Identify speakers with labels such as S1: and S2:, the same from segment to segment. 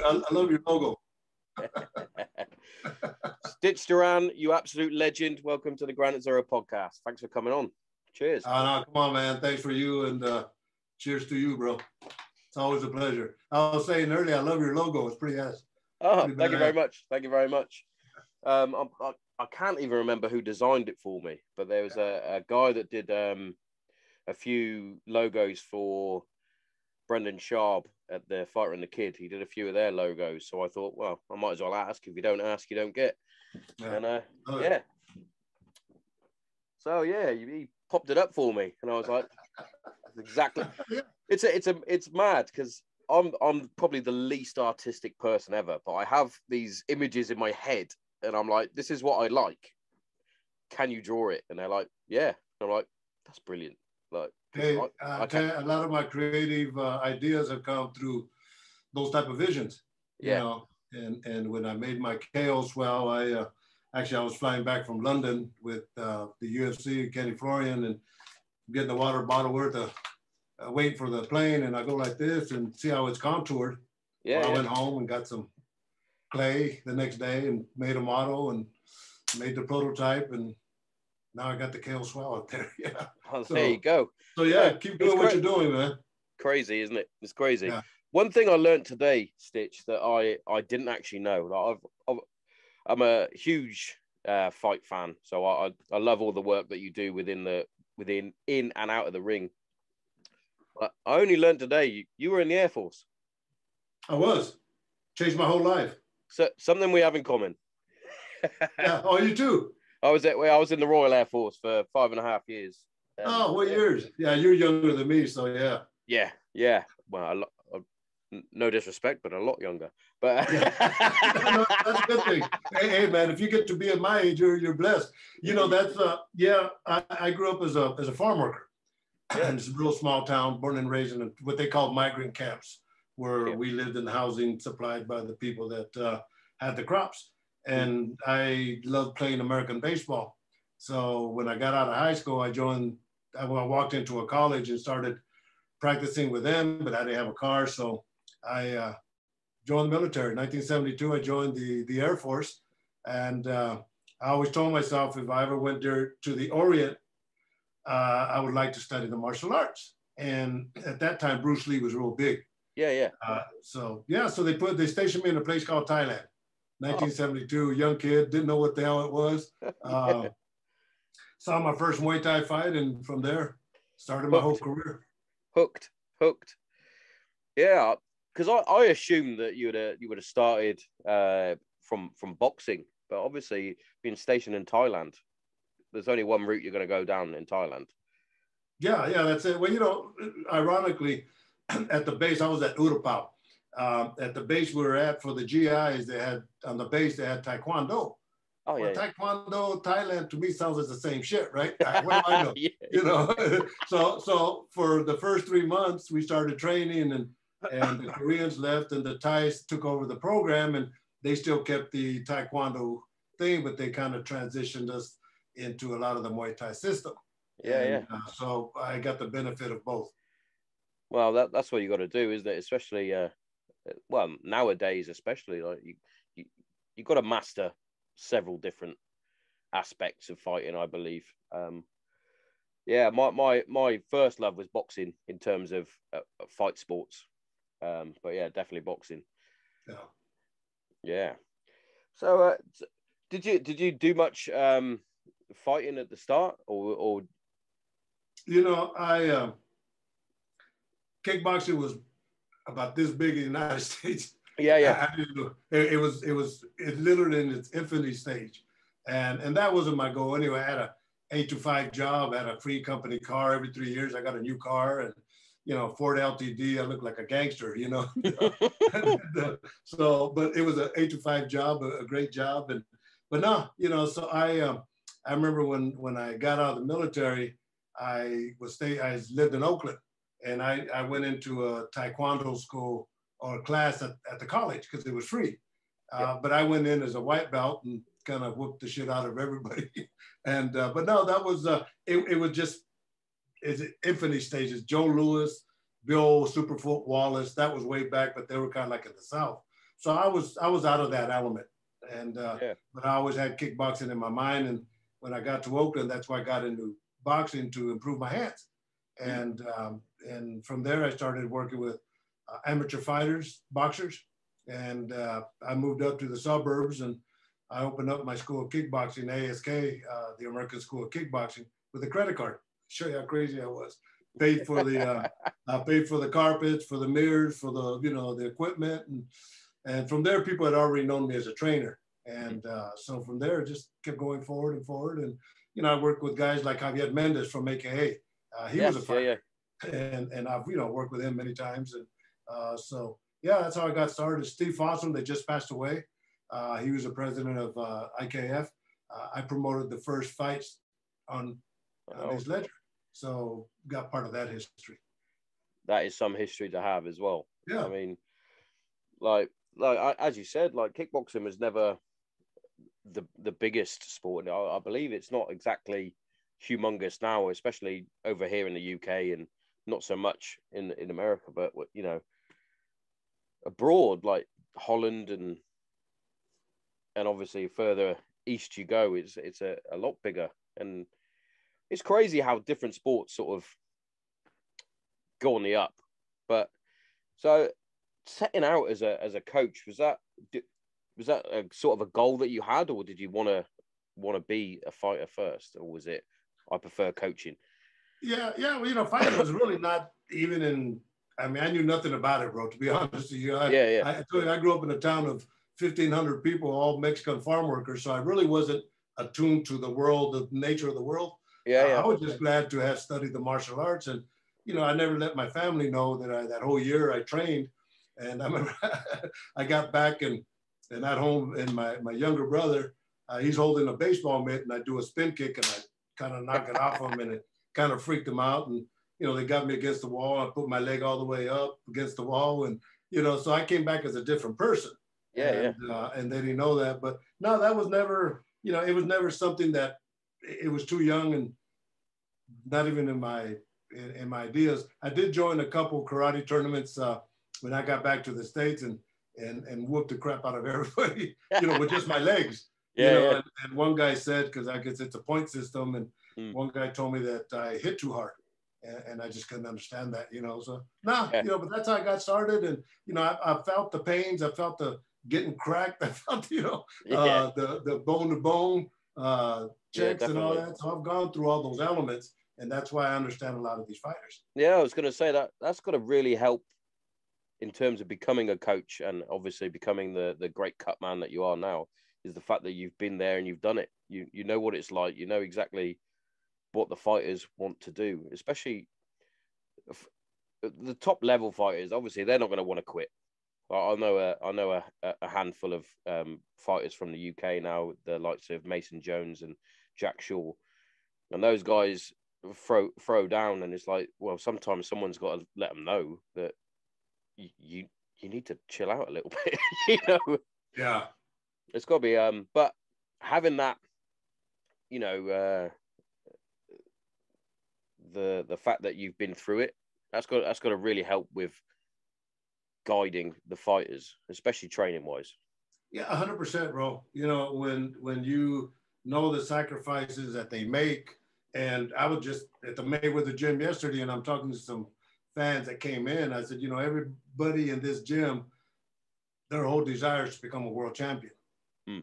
S1: I love your logo.
S2: Stitch Duran, you absolute legend. Welcome to the Granite Zero podcast. Thanks for coming on. Cheers.
S1: No, come on, man. Thanks for you, and cheers to you, bro. It's always a pleasure. I was saying earlier, I love your logo. It's pretty ass.
S2: Oh, thank you very much. Thank you very much. I can't even remember who designed it for me, but there was a guy that did a few logos for Brendan Sharp at the Fighter and the Kid. He did a few of their logos, so I thought, well, I might as well ask. If you don't ask, you don't get. Yeah. And yeah. So yeah, he popped it up for me, and I was like, exactly. It's mad because I'm probably the least artistic person ever, but I have these images in my head, and I'm like, this is what I like. Can you draw it? And they're like, yeah. And I'm like, that's brilliant. Like,
S1: hey, a lot of my creative ideas have come through those type of visions. You know, and when I made my KO swell, I was flying back from London with the UFC, Kenny Florian, and getting the water bottle worth of waiting for the plane, and I go like this and see how it's contoured. Yeah. I went home and got some clay the next day and made a model and made the prototype, and now I got the KO swell out there. Yeah.
S2: Oh, so, there you go.
S1: So yeah, keep doing what you're doing, man.
S2: Crazy, isn't it? It's crazy. Yeah. One thing I learned today, Stitch, that I didn't actually know. I'm a huge fight fan, so I love all the work that you do within in and out of the ring. But I only learned today you were in the Air Force.
S1: I was. Changed my whole life.
S2: So something we have in common.
S1: Yeah. Oh, you too.
S2: I was in the Royal Air Force for 5.5 years.
S1: What years? Yeah, you're younger than me, so yeah.
S2: Yeah. Well, no disrespect, but a lot younger. But
S1: yeah. No, that's a good thing. Hey, man, if you get to be at my age, you're blessed. You know, that's I grew up as a farm worker. Yeah. It's a real small town, born and raised in what they call migrant camps, where we lived in housing supplied by the people that had the crops. And I loved playing American baseball. So when I got out of high school, I walked into a college and started practicing with them, but I didn't have a car. So I joined the military. In 1972, I joined the Air Force. And I always told myself if I ever went there to the Orient, I would like to study the martial arts. And at that time, Bruce Lee was real big.
S2: Yeah.
S1: So they stationed me in a place called Thailand. 1972, young kid, didn't know what the hell it was. Saw my first Muay Thai fight, and from there, started my whole career.
S2: Hooked. Yeah, because I assumed that you would have started from boxing, but obviously being stationed in Thailand, there's only one route you're going to go down in Thailand. Yeah,
S1: that's it. Well, you know, ironically, at the base, I was at Utapao. At the base we were at for the GIs, they had Taekwondo. Oh, yeah. Taekwondo, Thailand, to me sounds like the same shit, right? What do I know? Yeah. You know, so for the first 3 months, we started training, and the Koreans left, and the Thais took over the program, and they still kept the Taekwondo thing, but they kind of transitioned us into a lot of the Muay Thai system. So I got the benefit of both.
S2: Well, that's what you got to do, isn't it? Especially, nowadays, especially, like you got to master several different aspects of fighting, I believe. My first love was boxing in terms of fight sports. But yeah, definitely boxing. Yeah. So, did you do much fighting at the start, or?
S1: You know, kickboxing was about this big in the United States.
S2: Yeah.
S1: It was literally in its infancy stage, and that wasn't my goal anyway. I had a 8-to-5 job, had a free company car every 3 years. I got a new car, and Ford LTD. I looked like a gangster, but it was an 8-to-5 job, a great job, but no, So I remember when I got out of the military, I lived in Oakland, and I went into a Taekwondo school or class at the college because it was free. But I went in as a white belt and kind of whooped the shit out of everybody. And but no, that was it was just it's infinity stages. Joe Louis, Bill Superfoot Wallace, that was way back, but they were kind of like in the South. so I was out of that element, and but I always had kickboxing in my mind. And when I got to Oakland, that's why I got into boxing to improve my hands. And from there, I started working with amateur fighters, boxers, and I moved up to the suburbs, and I opened up my school of kickboxing, ASK, the American School of Kickboxing, with a credit card. Show you how crazy I was. Paid for the paid for the carpets, for the mirrors, for the the equipment, and from there, people had already known me as a trainer, and so from there, it just kept going forward and forward, and I worked with guys like Javier Mendez from AKA. He was a fighter, and I've worked with him many times, and so yeah, that's how I got started. Steve Fossum, they just passed away. He was the president of IKF. I promoted the first fights on his ledger, so got part of that history.
S2: That is some history to have as well.
S1: Yeah,
S2: I mean, like as you said, like kickboxing was never the biggest sport. I believe it's not exactly humongous now, especially over here in the UK, and not so much in America. But abroad, like Holland and obviously further east you go, it's a lot bigger. And it's crazy how different sports sort of go on the up. But so setting out as a coach, was that a sort of a goal that you had, or did you want to be a fighter first, or was it I prefer coaching?
S1: Yeah. Well, fighting was really not even in. I mean, I knew nothing about it, bro. To be honest with you, I told you, I grew up in a town of 1,500 people, all Mexican farm workers. So I really wasn't attuned to the world, the nature of the world. I was just glad to have studied the martial arts, and I never let my family know that that whole year I trained. And I remember I got back and at home, and my younger brother, he's holding a baseball mitt, and I do a spin kick, and I kind of knock it off him, and it kind of freaked him out. And they got me against the wall. I put my leg all the way up against the wall, and so I came back as a different person. And they didn't know that. But no, that was never, it was never something that it was too young and not even in my ideas. I did join a couple karate tournaments when I got back to the States, and whooped the crap out of everybody, with just my legs. And one guy said, because I guess it's a point system, and one guy told me that I hit too hard. And I just couldn't understand that, so but that's how I got started. And, I felt the pains, I felt the getting cracked, I felt, the bone to bone checks and all that. So I've gone through all those elements, and that's why I understand a lot of these fighters.
S2: Yeah, I was going to say that's got to really help in terms of becoming a coach, and obviously becoming the great cut man that you are now, is the fact that you've been there and you've done it. You know what it's like. You know exactly what the fighters want to do, especially the top level fighters. Obviously, they're not going to want to quit. I know a handful of fighters from the UK now, the likes of Mason Jones and Jack Shaw, and those guys throw down, and it's like, well, sometimes someone's got to let them know that you need to chill out a little bit.
S1: Yeah,
S2: it's got to be. But having that, the fact that you've been through it, that's got to really help with guiding the fighters, especially training wise.
S1: Yeah, 100%, bro. When you know the sacrifices that they make, and I was just at the Mayweather gym yesterday, and I'm talking to some fans that came in. I said, everybody in this gym, their whole desire is to become a world champion.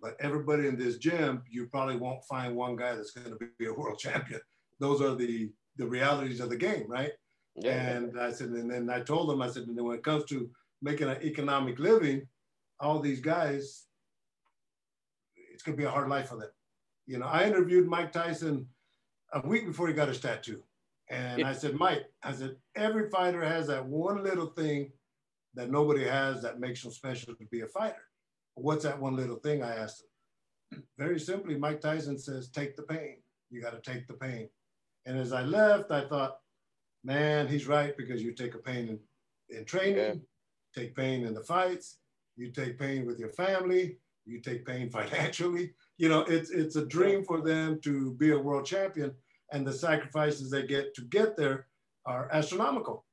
S1: But everybody in this gym, you probably won't find one guy that's going to be a world champion. Those are the realities of the game, right? Yeah. And I said, and then I told them, I said, and then when it comes to making an economic living, all these guys, it's going to be a hard life for them. I interviewed Mike Tyson a week before he got his tattoo. And I said, Mike, every fighter has that one little thing that nobody has that makes them special to be a fighter. What's that one little thing? I asked him. Very simply, Mike Tyson says, take the pain. You got to take the pain. And as I left, I thought, man, he's right, because you take a pain in training, take pain in the fights, you take pain with your family, you take pain financially. It's a dream for them to be a world champion, and the sacrifices they get to get there are astronomical.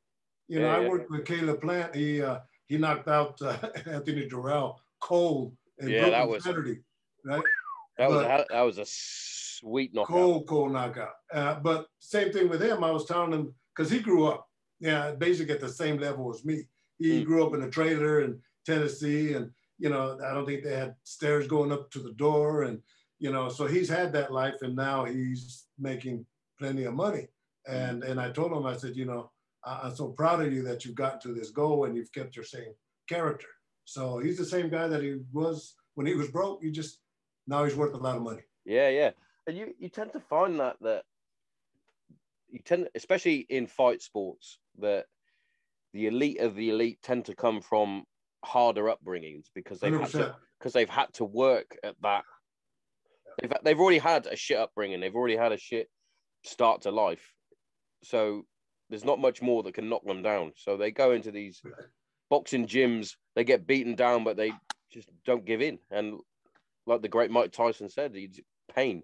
S1: I worked with Caleb Plant. He he knocked out Anthony Duran cold in Brooklyn Saturday, right?
S2: That was a sweet knockout.
S1: Cold knockout. But same thing with him. I was telling him, because he grew up, basically at the same level as me. He grew up in a trailer in Tennessee, and you know, I don't think they had stairs going up to the door, and you know, so he's had that life, and now he's making plenty of money. And I told him, I said, you know, I'm so proud of you that you've gotten to this goal and you've kept your same character. So he's the same guy that he was when he was broke. Now he's worth a lot of money.
S2: Yeah. And you tend to find that especially in fight sports, that the elite of the elite tend to come from harder upbringings because they've had to work at that. They've already had a shit upbringing. They've already had a shit start to life. So there's not much more that can knock them down. So they go into these boxing gyms, they get beaten down, but they just don't give in. And like the great Mike Tyson said, pain.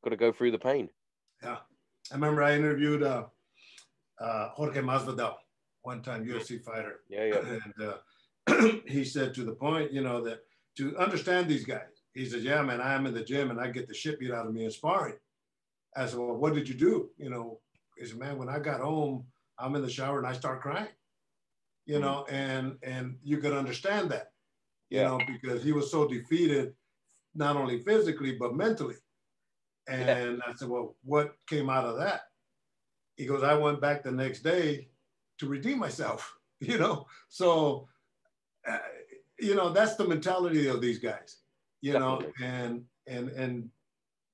S2: Got to go through the pain.
S1: Yeah. I remember I interviewed Jorge Masvidal one time, UFC fighter.
S2: Yeah.
S1: And he said to the point, you know, that to understand these guys, he said, yeah, man, I'm in the gym and I get the shit beat out of me in sparring. I said, well, what did you do? You know, he said, man, when I got home, I'm in the shower and I start crying, you know, and you could understand that, you know, because he was so defeated, not only physically, but mentally. And I said, well, what came out of that? He goes, I went back the next day to redeem myself, you know? So, you know, that's the mentality of these guys, you know, and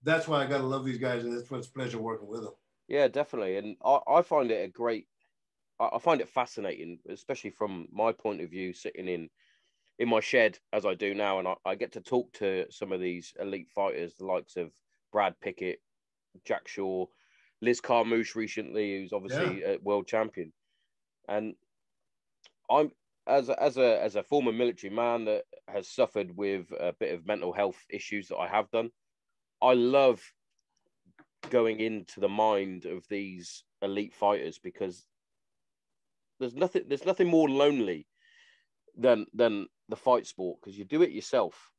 S1: that's why I got to love these guys. And that's why it's a pleasure working with them.
S2: Yeah, definitely. And I find it I find it fascinating, especially from my point of view, sitting in my shed as I do now. And I get to talk to some of these elite fighters, the likes of Brad Pickett, Jack Shaw, Liz Carmouche recently, who's obviously a world champion. And I'm as a former military man that has suffered with a bit of mental health issues that I have done, I love going into the mind of these elite fighters, because there's nothing more lonely than the fight sport, because you do it yourself.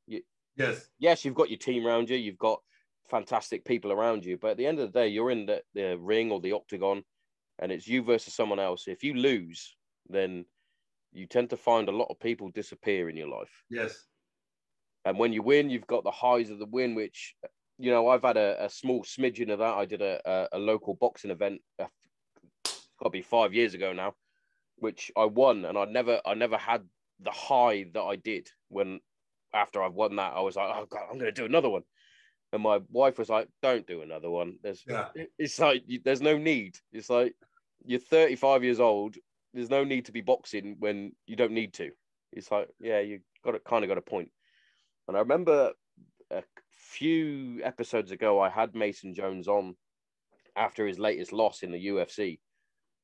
S2: Yes, you've got your team around you, you've got fantastic people around you, but at the end of the day, you're in the ring or the octagon, and it's you versus someone else. If you lose, then you tend to find a lot of people disappear in your life.
S1: Yes. And
S2: when you win, you've got the highs of the win, which, you know, I've had a small smidgen of that. I did a local boxing event, it's got to be 5 years ago now, which I won, and I never had the high that I did when after I've won that. I was like, oh God, I'm going to do another one. And my wife was like, don't do another one. It's like, there's no need. It's like, you're 35 years old. There's no need to be boxing when you don't need to. It's like, yeah, you got a point. And I remember a few episodes ago, I had Mason Jones on after his latest loss in the UFC.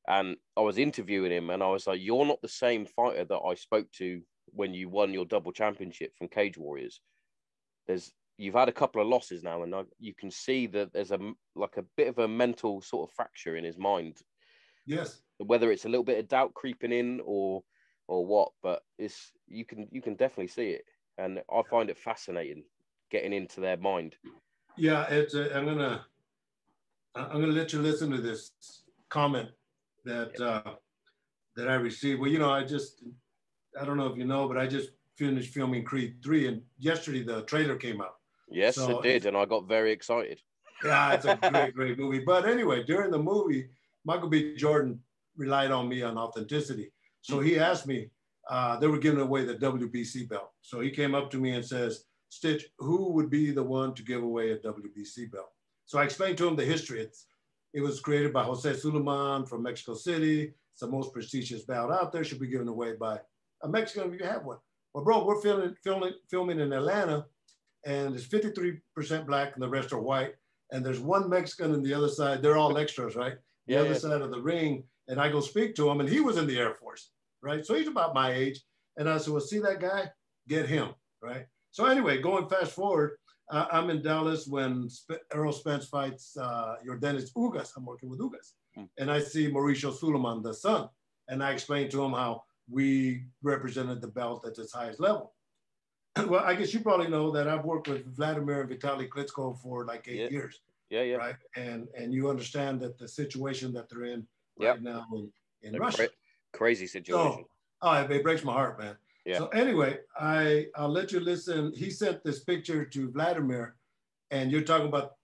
S2: And I was interviewing him, and I was like, you're not the same fighter that I spoke to when you won your double championship from Cage Warriors. You've had a couple of losses now, and you can see that there's a bit of a mental sort of fracture in his mind.
S1: Yes.
S2: Whether it's a little bit of doubt creeping in or what, but you can definitely see it, and I find it fascinating getting into their mind.
S1: Yeah, I'm gonna let you listen to this comment that I received. Well, you know, I don't know if you know, but I just finished filming Creed 3, and yesterday the trailer came out.
S2: Yes, so it did, and I got very excited.
S1: Yeah, it's a great movie. But anyway, during the movie, Michael B. Jordan relied on me on authenticity. So he asked me, they were giving away the WBC belt. So he came up to me and says, Stitch, who would be the one to give away a WBC belt? So I explained to him the history. It was created by Jose Suleiman from Mexico City. It's the most prestigious belt out there. Should be given away by a Mexican if you have one. Well, bro, we're filming in Atlanta, and it's 53% black and the rest are white. And there's one Mexican on the other side. They're all extras, right? The other side of the ring. And I go speak to him, and he was in the Air Force, right? So he's about my age. And I said, well, see that guy? Get him, right? So anyway, going fast forward, I'm in Dallas when Errol Spence fights Yordenis Ugas. I'm working with Ugas. And I see Mauricio Suleiman, the son. And I explained to him how we represented the belt at its highest level. Well, I guess you probably know that I've worked with Vladimir and Vitaly Klitschko for like 8 years.
S2: Yeah, yeah.
S1: Right. And you understand that the situation that they're in right now in Russia.
S2: Crazy situation.
S1: Oh, it breaks my heart, man.
S2: Yeah.
S1: So anyway, I'll let you listen. He sent this picture to Vladimir, and you're talking about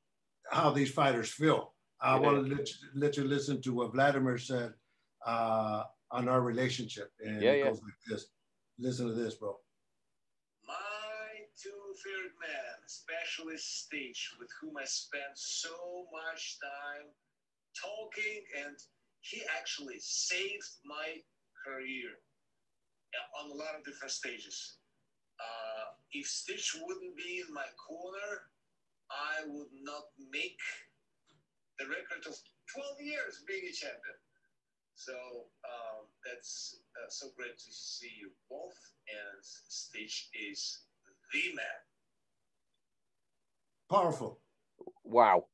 S1: how these fighters feel. I want to let you listen to what Vladimir said on our relationship. And it goes like this. Listen to this, bro.
S3: My two favorite men, especially Stitch, with whom I spent so much time talking, and he actually saved my career on a lot of different stages. If Stitch wouldn't be in my corner, I would not make the record of 12 years being a champion. So that's so great to see you both, and Stitch is the man.
S1: Powerful.
S2: Wow.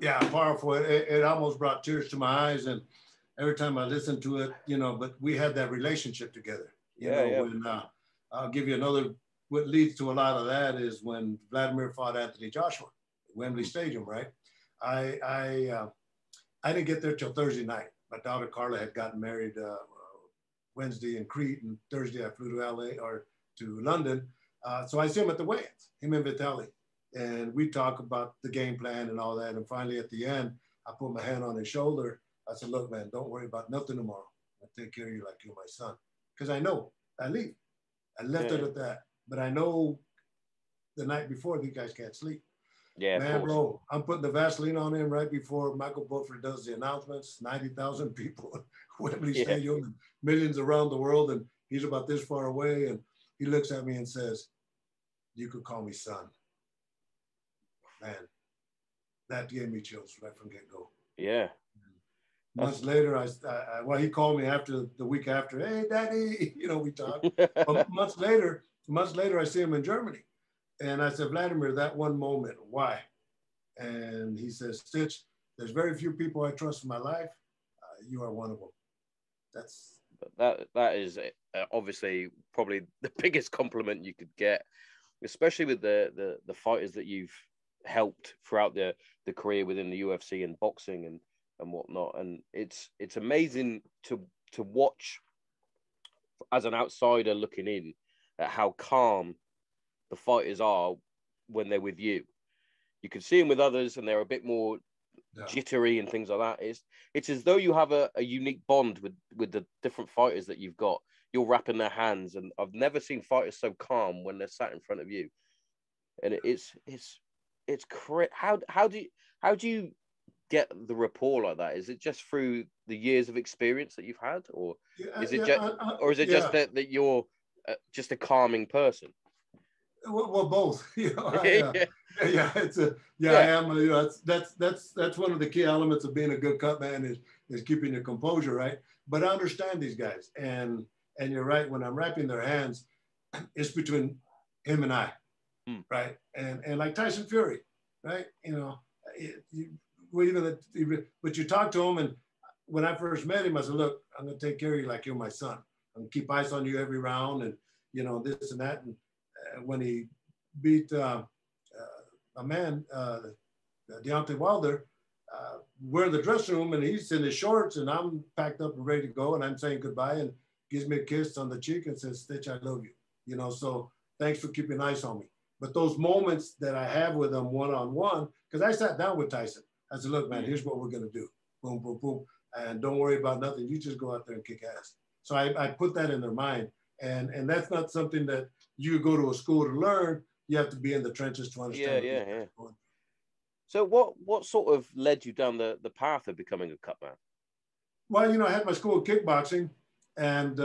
S1: Yeah, powerful. It almost brought tears to my eyes, and every time I listened to it, but we had that relationship together. When I'll give you another. What leads to a lot of that is when Vladimir fought Anthony Joshua at Wembley Stadium, right? I didn't get there till Thursday night. My daughter Carla had gotten married Wednesday in Crete, and Thursday I flew to LA or to London. So I see him at the weigh-ins, him and Vitaly, and we talk about the game plan and all that. And finally, at the end, I put my hand on his shoulder. I said, "Look, man, don't worry about nothing tomorrow. I'll take care of you like you're my son." Because I know I leave. I left it at that. But I know the night before these guys can't sleep.
S2: Yeah,
S1: man, bro, I'm putting the Vaseline on him right before Michael Buffer does the announcements. 90,000 people at Wembley Stadium, and millions around the world, and he's about this far away, and he looks at me and says, "You could call me son." Man, that gave me chills right from get-go.
S2: Yeah.
S1: Months later, well, he called me after the week after. "Hey, Daddy," we talked. But months later, I see him in Germany. And I said, "Vladimir, that one moment, why?" And he says, "Stitch, there's very few people I trust in my life. You are one of them."
S2: That is obviously probably the biggest compliment you could get, especially with the fighters that you've helped throughout the career within the UFC and boxing and whatnot. And it's amazing to watch as an outsider looking in at how calm the fighters are when they're with you. You can see them with others and they're a bit more jittery and things like that. It's as though you have a unique bond with the different fighters that you've got. You're wrapping their hands, and I've never seen fighters so calm when they're sat in front of you. And it's crazy. How do you get the rapport like that? Is it just through the years of experience that you've had, or is it just that you're just a calming person?
S1: Well, both. I am. That's one of the key elements of being a good cut man is keeping your composure, right? But I understand these guys, and you're right. When I'm wrapping their hands, it's between him and I, right? And like Tyson Fury, right? But you talk to him, and when I first met him, I said, "Look, I'm gonna take care of you like you're my son. I'm gonna keep ice on you every round, and this and that." And when he beat a man, Deontay Wilder, we're in the dressing room, and he's in his shorts, and I'm packed up and ready to go, and I'm saying goodbye, and gives me a kiss on the cheek and says, "Stitch, I love you." So thanks for keeping ice on me. But those moments that I have with him one-on-one, because I sat down with Tyson. I said, "Look, man, here's what we're going to do. Boom, boom, boom. And don't worry about nothing. You just go out there and kick ass." So I put that in their mind. And that's not something that you go to a school to learn. You have to be in the trenches to understand.
S2: Yeah. So what sort of led you down the path of becoming a cut man?
S1: Well, I had my school of kickboxing, and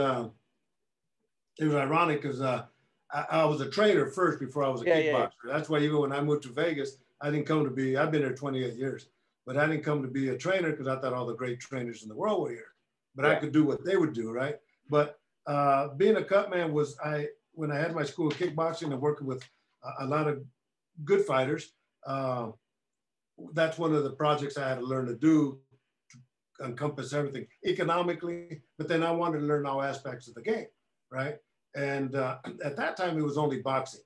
S1: it was ironic because I was a trainer first before I was a kickboxer. That's why even when I moved to Vegas, I didn't come to be, I've been here 28 years, but I didn't come to be a trainer because I thought all the great trainers in the world were here. But I could do what they would do, right? But being a cut man was, when I had my school of kickboxing and working with a lot of good fighters, that's one of the projects I had to learn to do, encompass everything economically, but then I wanted to learn all aspects of the game, right? And at that time, it was only boxing.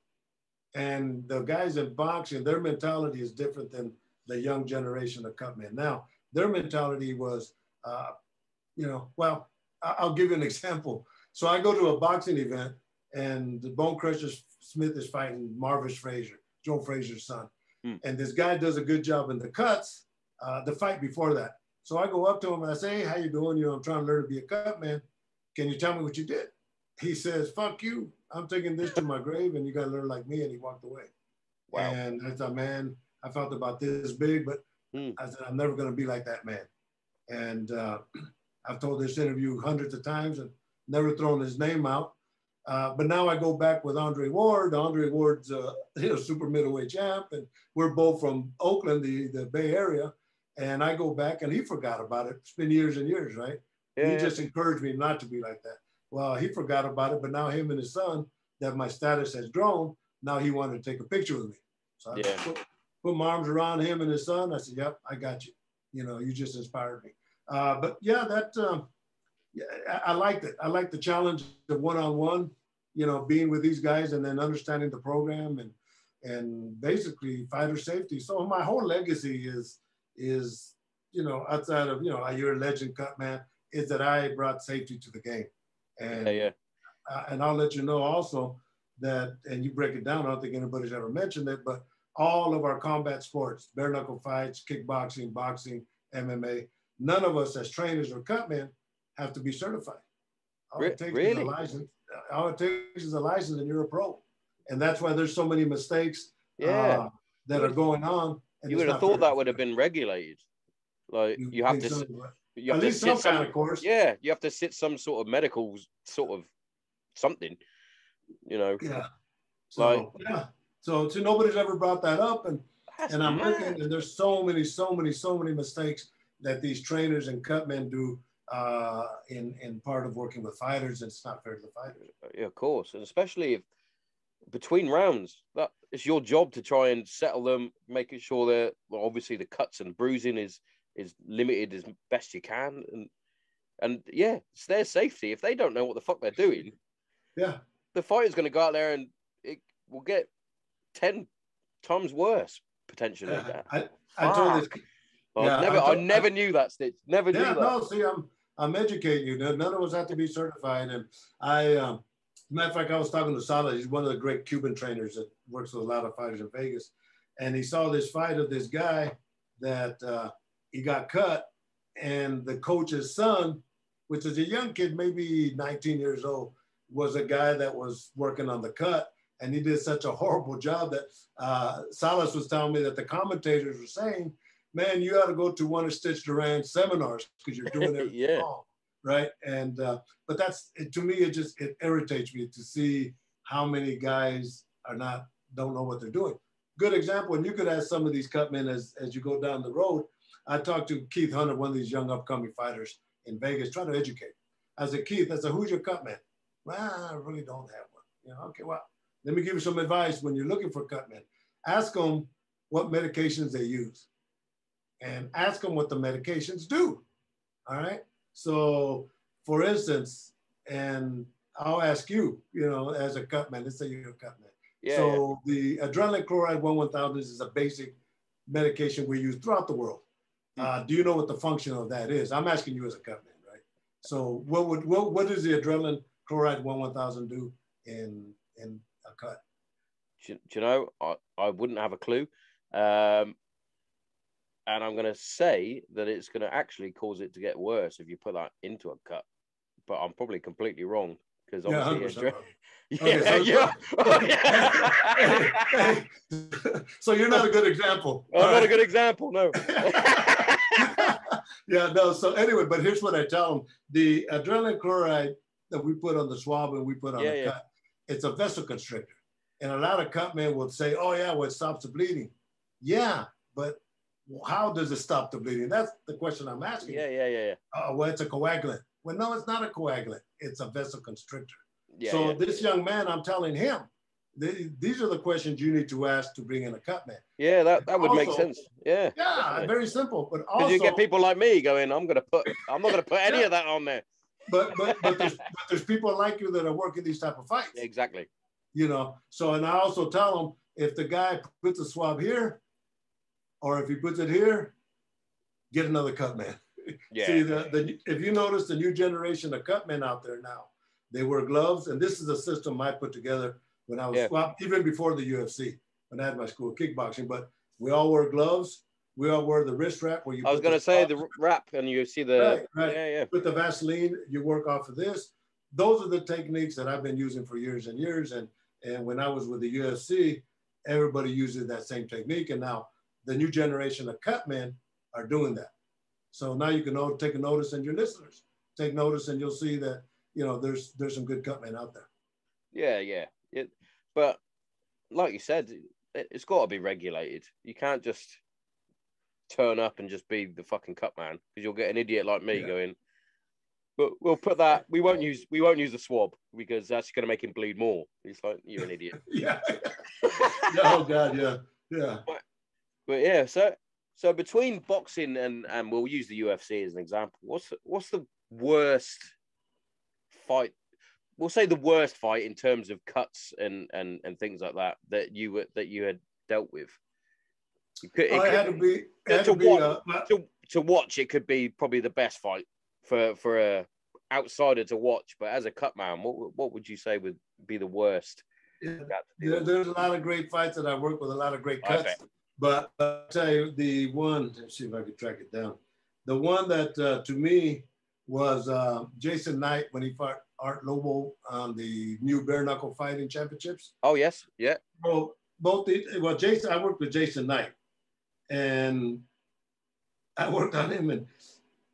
S1: And the guys in boxing, their mentality is different than the young generation of cutmen. Now, their mentality was, well, I'll give you an example. So I go to a boxing event, and the Bone Crusher Smith is fighting Marvis Frazier, Joe Frazier's son. And this guy does a good job in the cuts, the fight before that. So I go up to him and I say, hey, how you doing? I'm trying to learn to be a cut man. Can you tell me what you did? He says, fuck you. I'm taking this to my grave and you got to learn like me. And he walked away. Wow. And I thought, man, I felt about this big, but I said, I'm never going to be like that man. And I've told this interview hundreds of times and never thrown his name out. But now I go back with Andre Ward. Andre Ward's super middleweight champ, and we're both from Oakland, the Bay Area. And I go back, and he forgot about it. It's been years and years, right? He just encouraged me not to be like that. Well, he forgot about it, but now him and his son, that my status has grown, now he wanted to take a picture with me. So I put my arms around him and his son. I said, yep, I got you. You just inspired me. But yeah, I liked it. I liked the challenge of one-on-one, being with these guys and then understanding the program and basically fighter safety. So my whole legacy is outside of, you're a legend cut man, is that I brought safety to the game. And and I'll let you know also that, and you break it down, I don't think anybody's ever mentioned it, but all of our combat sports, bare knuckle fights, kickboxing, boxing, MMA, none of us as trainers or cut men have to be certified. All it takes is a license. All it takes is a license and you're a pro. And that's why there's so many mistakes that are going on. And
S2: you would have thought that would have been regulated. Like you have to, you have to sit some kind of course. Yeah, you have to sit some sort of medical sort of something, Yeah.
S1: So so nobody's ever brought that up, and I'm looking, and there's so many mistakes that these trainers and cutmen do in part of working with fighters, and it's not fair to the fighters.
S2: Yeah, of course, and especially if between rounds, that it's your job to try and settle them, making sure that obviously the cuts and bruising is limited as best you can, and it's their safety. If they don't know what the fuck they're doing, the fighter's going to go out there and it will get 10 times worse potentially.
S1: I told this.
S2: I never knew that, Stitch. Never knew that.
S1: No, see, I'm educating you. None of us have to be certified, and matter of fact, I was talking to Salah. He's one of the great Cuban trainers that works with a lot of fighters in Vegas. And he saw this fight of this guy that he got cut, and the coach's son, which is a young kid, maybe 19 years old, was a guy that was working on the cut. And he did such a horrible job that Salas was telling me that the commentators were saying, man, you ought to go to one of Stitch Duran's seminars because you're doing everything wrong. Right. And, but to me, it irritates me to see how many guys don't know what they're doing. Good example. And you could ask some of these cutmen as you go down the road. I talked to Keith Hunter, one of these young upcoming fighters in Vegas, trying to educate. I said, Keith, I said, who's your cutman? Well, I really don't have one. Okay, well, let me give you some advice when you're looking for cutmen. Ask them what medications they use and ask them what the medications do. All right. So, for instance, and I'll ask you, as a cutman, let's say you're a cutman. The adrenaline chloride 1-1000 is a basic medication we use throughout the world. Do you know what the function of that is? I'm asking you as a cutman, right? So, what does the adrenaline chloride 1-1000 do in a cut?
S2: Do you know? I wouldn't have a clue. And I'm going to say that it's going to actually cause it to get worse if you put that into a cut. But I'm probably completely wrong because obviously,
S1: So you're not a good example.
S2: I'm not a good example, no.
S1: So anyway, but here's what I tell them. The adrenaline chloride that we put on the swab and we put on the cut, it's a vessel constrictor. And a lot of cutmen will say, oh yeah, well, it stops the bleeding. Yeah, but how does it stop the bleeding? That's the question I'm asking. Well, it's a coagulant. Well, no, it's not a coagulant. It's a vessel constrictor. This young man, I'm telling him, these are the questions you need to ask to bring in a cut man.
S2: Yeah, that would make sense. Yeah.
S1: Yeah,
S2: definitely.
S1: very simple. But also,
S2: because you get people like me going, I'm not gonna put any of that on there.
S1: But there's people like you that are working these type of fights.
S2: Exactly.
S1: You know. So, and I also tell them, if the guy puts a swab here, or if he puts it here, get another cut man.
S2: Yeah.
S1: See, if you notice the new generation of cut men out there now, they wear gloves, and this is a system I put together when I was, well, even before the UFC, when I had my school of kickboxing, but we all wear gloves. We all wear the wrist wrap where you
S2: I was going to say the wrap, and you see the,
S1: right.
S2: Yeah.
S1: With the Vaseline, you work off of this. Those are the techniques that I've been using for years and years. And when I was with the UFC, everybody uses that same technique. And now the new generation of cut men are doing that. So now you can take a notice, and your listeners take notice, and you'll see that, you know, there's some good cut men out there.
S2: Yeah. But like you said, it's got to be regulated. You can't just turn up and just be the fucking cut man, because you'll get an idiot like me going, but we'll put that, we won't use the swab because that's going to make him bleed more. He's like, you're an idiot.
S1: Yeah. Oh God, yeah.
S2: But yeah, so between boxing and we'll use the UFC as an example, what's the worst fight? We'll say the worst fight in terms of cuts and things like that you had dealt with. To watch, it could be probably the best fight for a outsider to watch. But as a cut man, what would you say would be the worst?
S1: Yeah, there's a lot of great fights that I work with, a lot of great cuts. But I'll tell you, the one, let's see if I can track it down. The one that to me was Jason Knight when he fought Art Lobo on the new bare knuckle fighting championships.
S2: Oh yes, yeah.
S1: Well, Jason, I worked with Jason Knight, and I worked on him,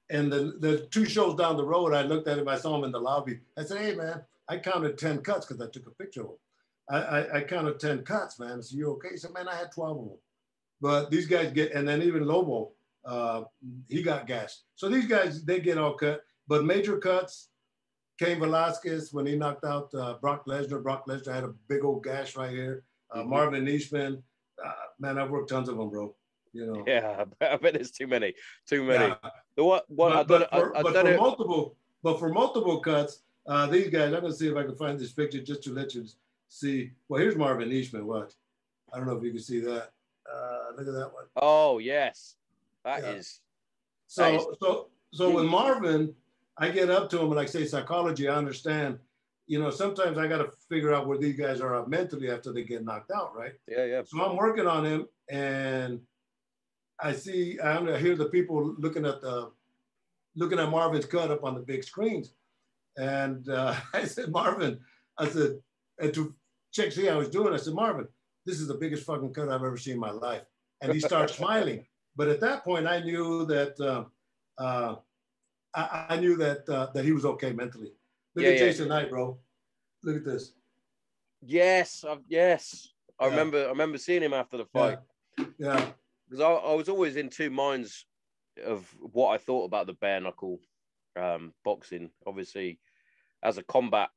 S1: and the 2 shows down the road, I looked at him, I saw him in the lobby. I said, hey man, I counted 10 cuts because I took a picture of him. I counted 10 cuts, man. I said, you okay? He said, man, I had 12 of them. But these guys and then even Lobo, he got gassed. So these guys, they get all cut. But major cuts, Cain Velasquez, when he knocked out Brock Lesnar had a big old gash right here. Marvin Eastman, man, I've worked tons of them, bro. You know.
S2: Yeah, I bet there's too many. Yeah.
S1: For multiple cuts, these guys, I'm gonna see if I can find this picture just to let you see. Well, here's Marvin Eastman. What? I don't know if you can see that. Look at that one.
S2: Oh yes, that is.
S1: So with Marvin, I get up to him and like say psychology. I understand. You know, sometimes I got to figure out where these guys are mentally after they get knocked out, right?
S2: Yeah.
S1: So I'm working on him, and I hear the people looking at Marvin's cut up on the big screens, and I said, Marvin, and to check see how he's doing, I said, Marvin, this is the biggest fucking cut I've ever seen in my life, and he starts smiling. But at that point, I knew that I knew that he was okay mentally. Look at Jason Knight, bro. Look at this.
S2: Yes. I remember seeing him after the fight.
S1: Yeah.
S2: Because I was always in 2 minds of what I thought about the bare knuckle boxing. Obviously, as a combat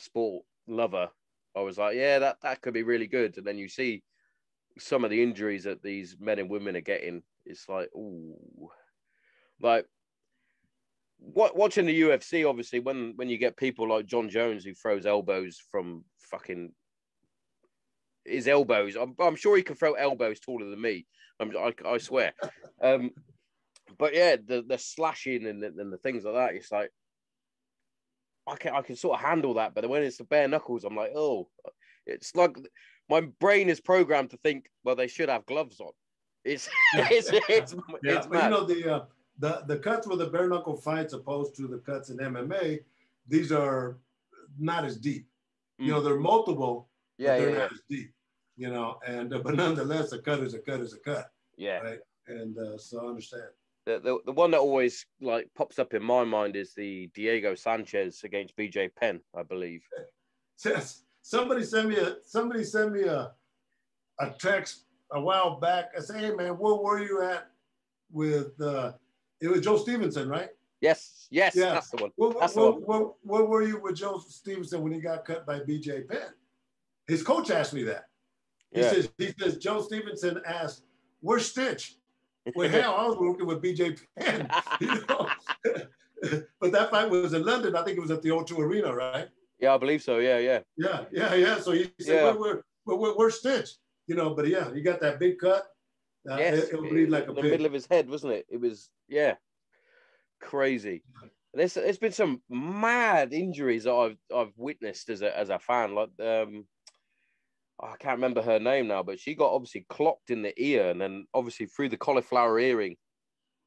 S2: sport lover, I was like, yeah, that could be really good. And then you see some of the injuries that these men and women are getting. It's like, ooh, like watching the UFC. Obviously, when you get people like John Jones who throws elbows from fucking his elbows, I'm sure he can throw elbows taller than me. I swear. But yeah, the slashing and the things like that. It's like I can sort of handle that, but when it's the bare knuckles, I'm like, oh, it's like my brain is programmed to think, well, they should have gloves on. It's mad.
S1: You know, the cuts with the bare knuckle fights opposed to the cuts in MMA, these are not as deep. You know, they're multiple, but they're not as deep. You know, and but nonetheless, a cut is a cut is a cut.
S2: Yeah.
S1: Right. And so I understand.
S2: The one that always like pops up in my mind is the Diego Sanchez against BJ Penn, I believe.
S1: Somebody sent me a text a while back. I said, hey man, where were you at with it was Joe Stevenson, right?
S2: Yes,
S1: Yeah.
S2: that's the one. That's the one.
S1: What were you with Joe Stevenson when he got cut by BJ Penn? His coach asked me that. He says Joe Stevenson asked, "Where's Stitch?" Well, hell, I was working with BJ Penn, you know. But that fight was in London. I think it was at the O2 Arena, right?
S2: Yeah, I believe so. Yeah.
S1: So he said, "Where's Stitch?" You know, but yeah, he got that big cut.
S2: Yes,
S1: it bleed like a
S2: in the
S1: pig.
S2: middle of his head, wasn't it? It was crazy. There's been some mad injuries that I've witnessed as a fan. Like I can't remember her name now, but she got obviously clocked in the ear, and then obviously through the cauliflower earring,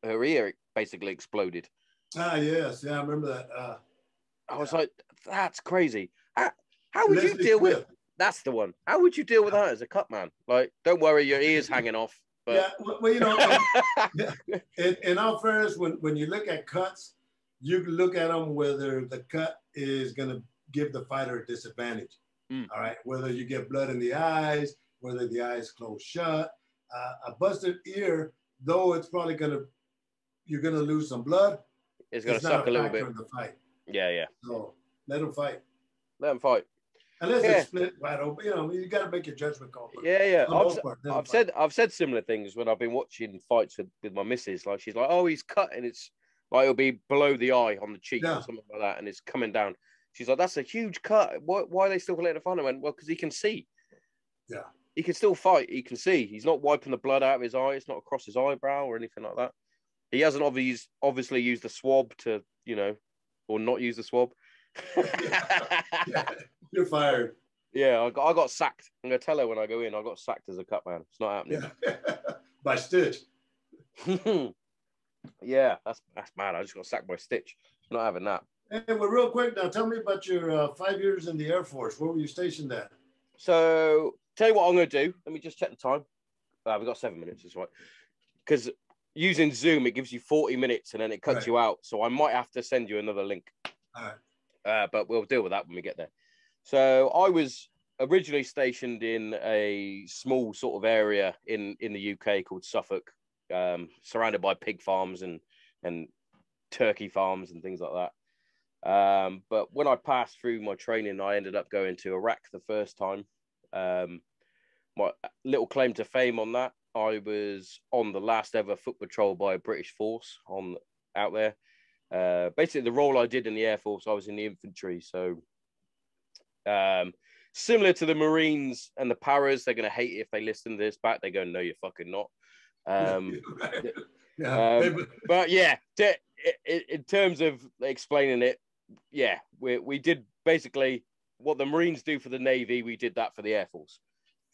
S2: her ear basically exploded.
S1: Yes, I remember that.
S2: I was like, that's crazy. How would
S1: Leslie
S2: you deal
S1: Smith.
S2: with? That's the one. How would you deal with that as a cut man? Like, don't worry, your ear's hanging off. But...
S1: Yeah, well, you know, in all fairness, when you look at cuts, you can look at them whether the cut is going to give the fighter a disadvantage. All right, whether you get blood in the eyes, whether the eyes close shut. A busted ear, though it's probably you're gonna lose some blood.
S2: It's gonna suck a little bit
S1: in the fight.
S2: Yeah.
S1: So let them fight.
S2: Unless
S1: it's split wide open, you know, you got to make your judgment call.
S2: Yeah. I've said similar things when I've been watching fights with my missus. Like she's like, "Oh, he's cut," and it's like it'll be below the eye on the cheek or something like that, and it's coming down. She's like, "That's a huge cut. Why are they still letting it fight?" I went, "Well, because he can see.
S1: Yeah,
S2: he can still fight. He can see. He's not wiping the blood out of his eye. It's not across his eyebrow or anything like that. He hasn't obviously used the swab to, you know, or not use the swab."
S1: You're fired.
S2: Yeah, I got sacked. I'm gonna tell her when I go in. I got sacked as a cut man. It's not happening.
S1: By Stitch.
S2: Yeah, that's mad. I just got sacked by Stitch. Not having that.
S1: Hey, well, real quick now, tell me about your 5 years in the Air Force. Where were you stationed at?
S2: So, tell you what I'm going to do. Let me just check the time. We've got 7 minutes, that's right. Because using Zoom, it gives you 40 minutes and then it cuts you out. So I might have to send you another link.
S1: All right.
S2: But we'll deal with that when we get there. So I was originally stationed in a small sort of area in the UK called Suffolk, surrounded by pig farms and turkey farms and things like that. But when I passed through my training, I ended up going to Iraq the first time. My little claim to fame on that, I was on the last ever foot patrol by a British force out there. Basically, the role I did in the Air Force, I was in the infantry. So similar to the Marines and the Paras, they're going to hate it if they listen to this back. They go, "No, you're fucking not." But yeah, in terms of explaining it, yeah, we did basically what the Marines do for the Navy. We did that for the Air Force.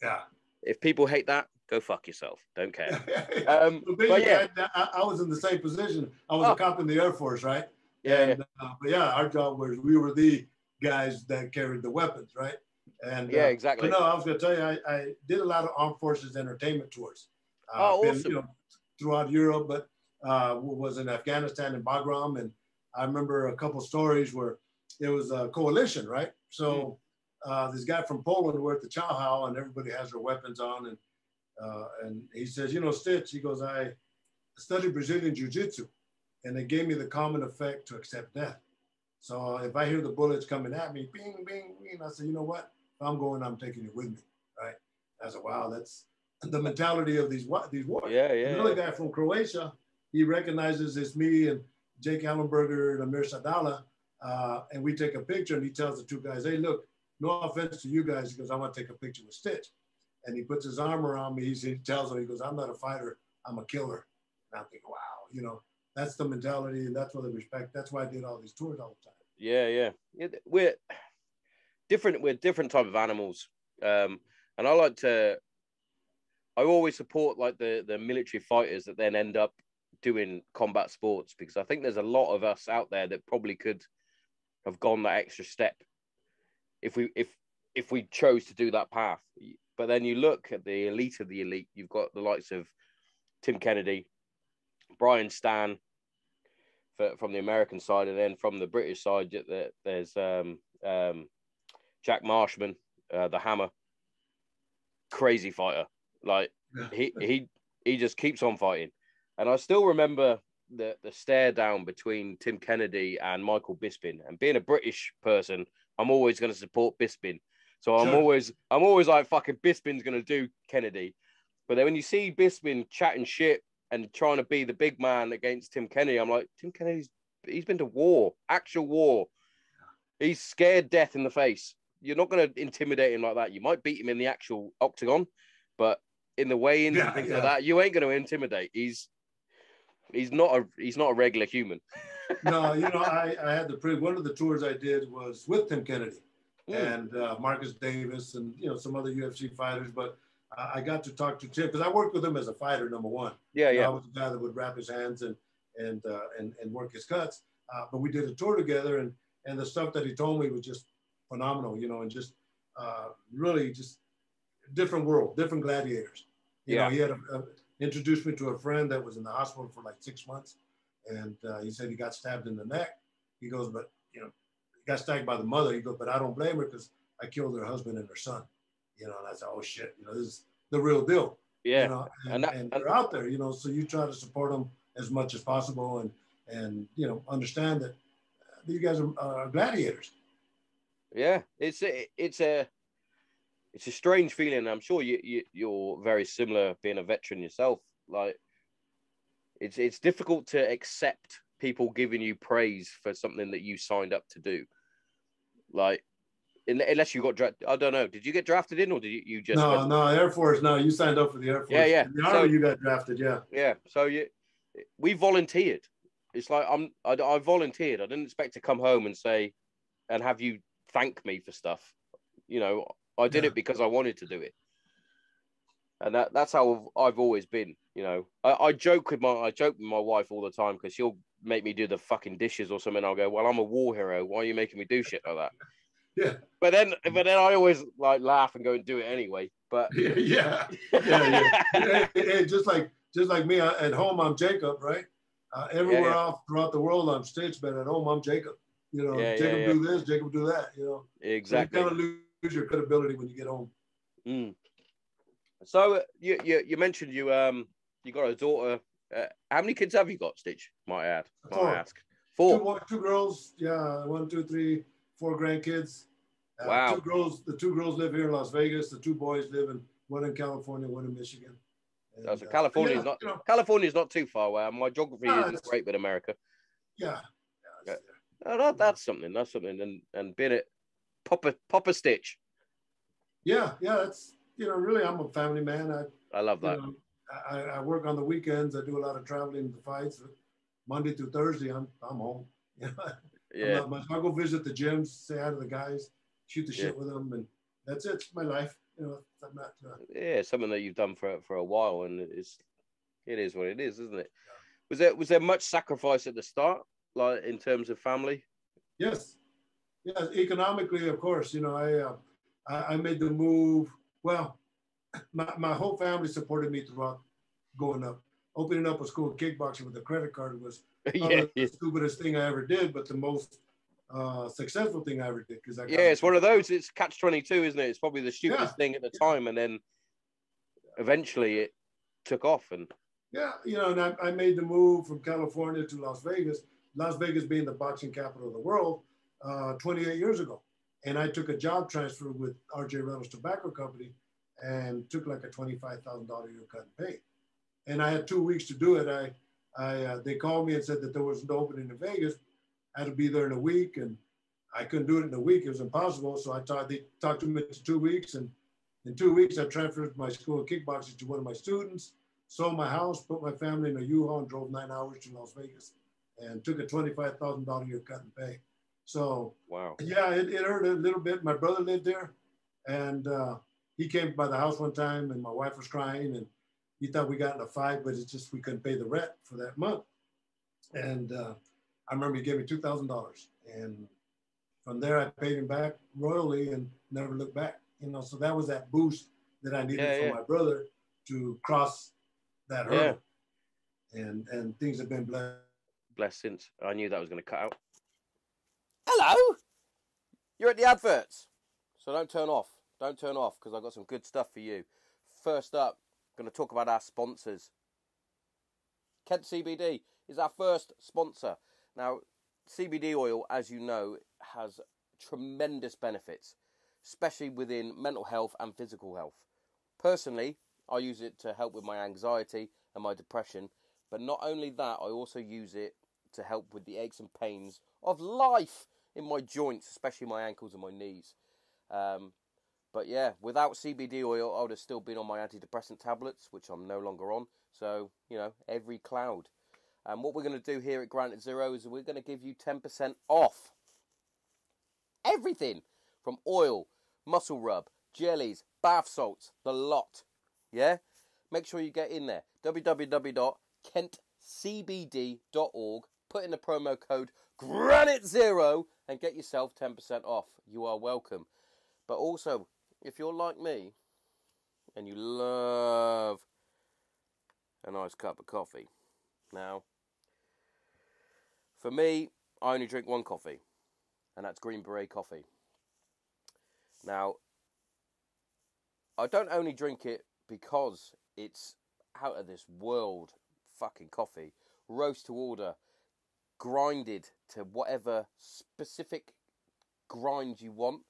S1: Yeah.
S2: If people hate that, go fuck yourself. Don't care.
S1: But yeah, I was in the same position. I was a cop in the Air Force, right? But yeah, our job was we were the guys that carried the weapons, right? And
S2: exactly.
S1: But no, I was going to tell you, I did a lot of armed forces entertainment tours.
S2: Awesome.
S1: You know, throughout Europe, but was in Afghanistan and Bagram, and I remember a couple stories where it was a coalition, right? So this guy from Poland, we're at the chow hall, and everybody has their weapons on, and he says, "You know, Stitch," he goes, "I studied Brazilian Jiu-Jitsu, and it gave me the common effect to accept death. So if I hear the bullets coming at me, bing, bing, bing, I said, you know what? If I'm going, I'm taking it with me, right?" I said, wow, that's the mentality of these warriors. Another guy from Croatia, he recognizes it's me and Jake Allenberger and Amir Sadala, and we take a picture, and he tells the two guys, "Hey, look, no offense to you guys, because I want to take a picture with Stitch." And he puts his arm around me. He tells them, he goes, "I'm not a fighter, I'm a killer." And I'm thinking, wow, you know, that's the mentality, and that's what they respect. That's why I did all these tours all the time.
S2: Yeah. We're different type of animals. And I always support like the military fighters that then end up doing combat sports, because I think there's a lot of us out there that probably could have gone that extra step if we chose to do that path. But then you look at the elite of the elite, you've got the likes of Tim Kennedy, Brian Stan from the American side, and then from the British side, there's Jack Marshman, the Hammer, crazy fighter. Like he just keeps on fighting. And I still remember the stare down between Tim Kennedy and Michael Bisping. And being a British person, I'm always going to support Bisping. So I'm always like, fucking Bisping's going to do Kennedy. But then when you see Bisping chatting shit and trying to be the big man against Tim Kennedy, I'm like, Tim Kennedy's he's been to war, actual war. He's scared death in the face. You're not going to intimidate him like that. You might beat him in the actual octagon, but in the weigh-ins and things like that, you ain't going to intimidate. He's not a regular human.
S1: No, you know, I had the privilege. One of the tours I did was with Tim Kennedy and Marcus Davis and, you know, some other UFC fighters. But I got to talk to Tim because I worked with him as a fighter, number one.
S2: Yeah,
S1: I was the guy that would wrap his hands and work his cuts. But we did a tour together, and the stuff that he told me was just phenomenal, you know, and just really just different world, different gladiators. You know, he had introduced me to a friend that was in the hospital for like 6 months. And he said he got stabbed in the neck. He goes, but, you know, he got stabbed by the mother. He goes, but I don't blame her because I killed her husband and her son. You know, and I said, oh, shit, you know, this is the real deal.
S2: Yeah.
S1: You know, and they're out there, you know, so you try to support them as much as possible and you know, understand that these guys are gladiators. Yeah,
S2: it's a strange feeling. I'm sure you're very similar, being a veteran yourself. Like, it's difficult to accept people giving you praise for something that you signed up to do. Like, unless you got drafted. I don't know. Did you get drafted in, or did you just?
S1: No, Air Force. No, you signed up for the Air Force.
S2: Yeah.
S1: In the Army, you got drafted. Yeah.
S2: Yeah. So we volunteered. It's like I volunteered. I didn't expect to come home and say, and have you thank me for stuff. You know, I did it because I wanted to do it. And that's how I've always been, you know. I joke with my wife all the time because she'll make me do the fucking dishes or something. I'll go, well, I'm a war hero. Why are you making me do shit like that?
S1: Yeah.
S2: But then I always like laugh and go and do it anyway. But
S1: yeah. Hey, just like me at home, I'm Jacob, right? Everywhere else throughout the world, I'm Stitch, but at home, I'm Jacob. You know, Jacob do this, Jacob do that. You know,
S2: exactly.
S1: So you kind of lose your credibility when you get home.
S2: Mm. So you mentioned you got a daughter. How many kids have you got, Stitch? Might I ask? 4.
S1: Two girls. Yeah, 1, 2, 3, 4 grandkids.
S2: Wow.
S1: The 2 girls live here in Las Vegas. The 2 boys live one in California, one in Michigan. And,
S2: so California's not too far away. My geography isn't great with America.
S1: Yeah.
S2: That's something. That's something. And being it, Papa Stitch.
S1: Yeah. That's, you know, really, I'm a family man.
S2: I love that.
S1: You know, I work on the weekends. I do a lot of traveling to fights. Monday through Thursday, I'm home. You know?
S2: Yeah.
S1: I go visit the gyms, say hi to the guys, shoot the shit with them, and that's it. It's my life. You know, I'm not.
S2: Something that you've done for a while, and it is what it is, isn't it? Yeah. Was there much sacrifice at the start, like in terms of family?
S1: Yes. Economically, of course. You know, I made the move. Well, my whole family supported me throughout going up. Opening up a school of kickboxing with a credit card was the stupidest thing I ever did, but the most successful thing I ever did.
S2: It's one of those. It's catch-22, isn't it? It's probably the stupidest thing at the time, and then eventually it took off. And
S1: you know, and I made the move from California to Las Vegas. Las Vegas being the boxing capital of the world, 28 years ago, and I took a job transfer with R.J. Reynolds Tobacco Company, and took like a $25,000 a year cut and pay. And I had 2 weeks to do it. They called me and said that there was no opening in Vegas. I had to be there in a week, and I couldn't do it in a week. It was impossible. So they talked to me for 2 weeks, and in 2 weeks, I transferred my school of kickboxing to one of my students, sold my house, put my family in a U-Haul, and drove 9 hours to Las Vegas, and took a $25,000 a year cut and pay. So,
S2: wow.
S1: Yeah, it hurt a little bit. My brother lived there, and he came by the house one time, and my wife was crying, and he thought we got in a fight, but it's just we couldn't pay the rent for that month. And I remember he gave me $2,000, and from there I paid him back royally and never looked back. You know, so that was that boost that I needed from my brother to cross that hurdle. And things have been blessed
S2: since. I knew that was going to cut out. Hello, you're at the adverts, so don't turn off. Don't turn off, because I've got some good stuff for you. First up, I'm going to talk about our sponsors. Kent CBD. is our first sponsor. Now, CBD oil, as you know, has tremendous benefits, especially within mental health and physical health. Personally, I use it to help with my anxiety and my depression, but not only that, I also use it to help with the aches and pains of life in my joints, especially my ankles and my knees. But yeah, without CBD oil, I would have still been on my antidepressant tablets, which I'm no longer on. So, you know, every cloud. And what we're going to do here at Granite Zero is we're going to give you 10% off everything from oil, muscle rub, jellies, bath salts, the lot. Yeah? Make sure you get in there. www.kentcbd.org. Put in the promo code GRANITE0 and get yourself 10% off. You are welcome. But also, if you're like me and you love a nice cup of coffee. Now, for me, I only drink one coffee, and that's Green Beret coffee. Now, I don't only drink it because it's out of this world fucking coffee, roast to order, grinded to whatever specific grind you want.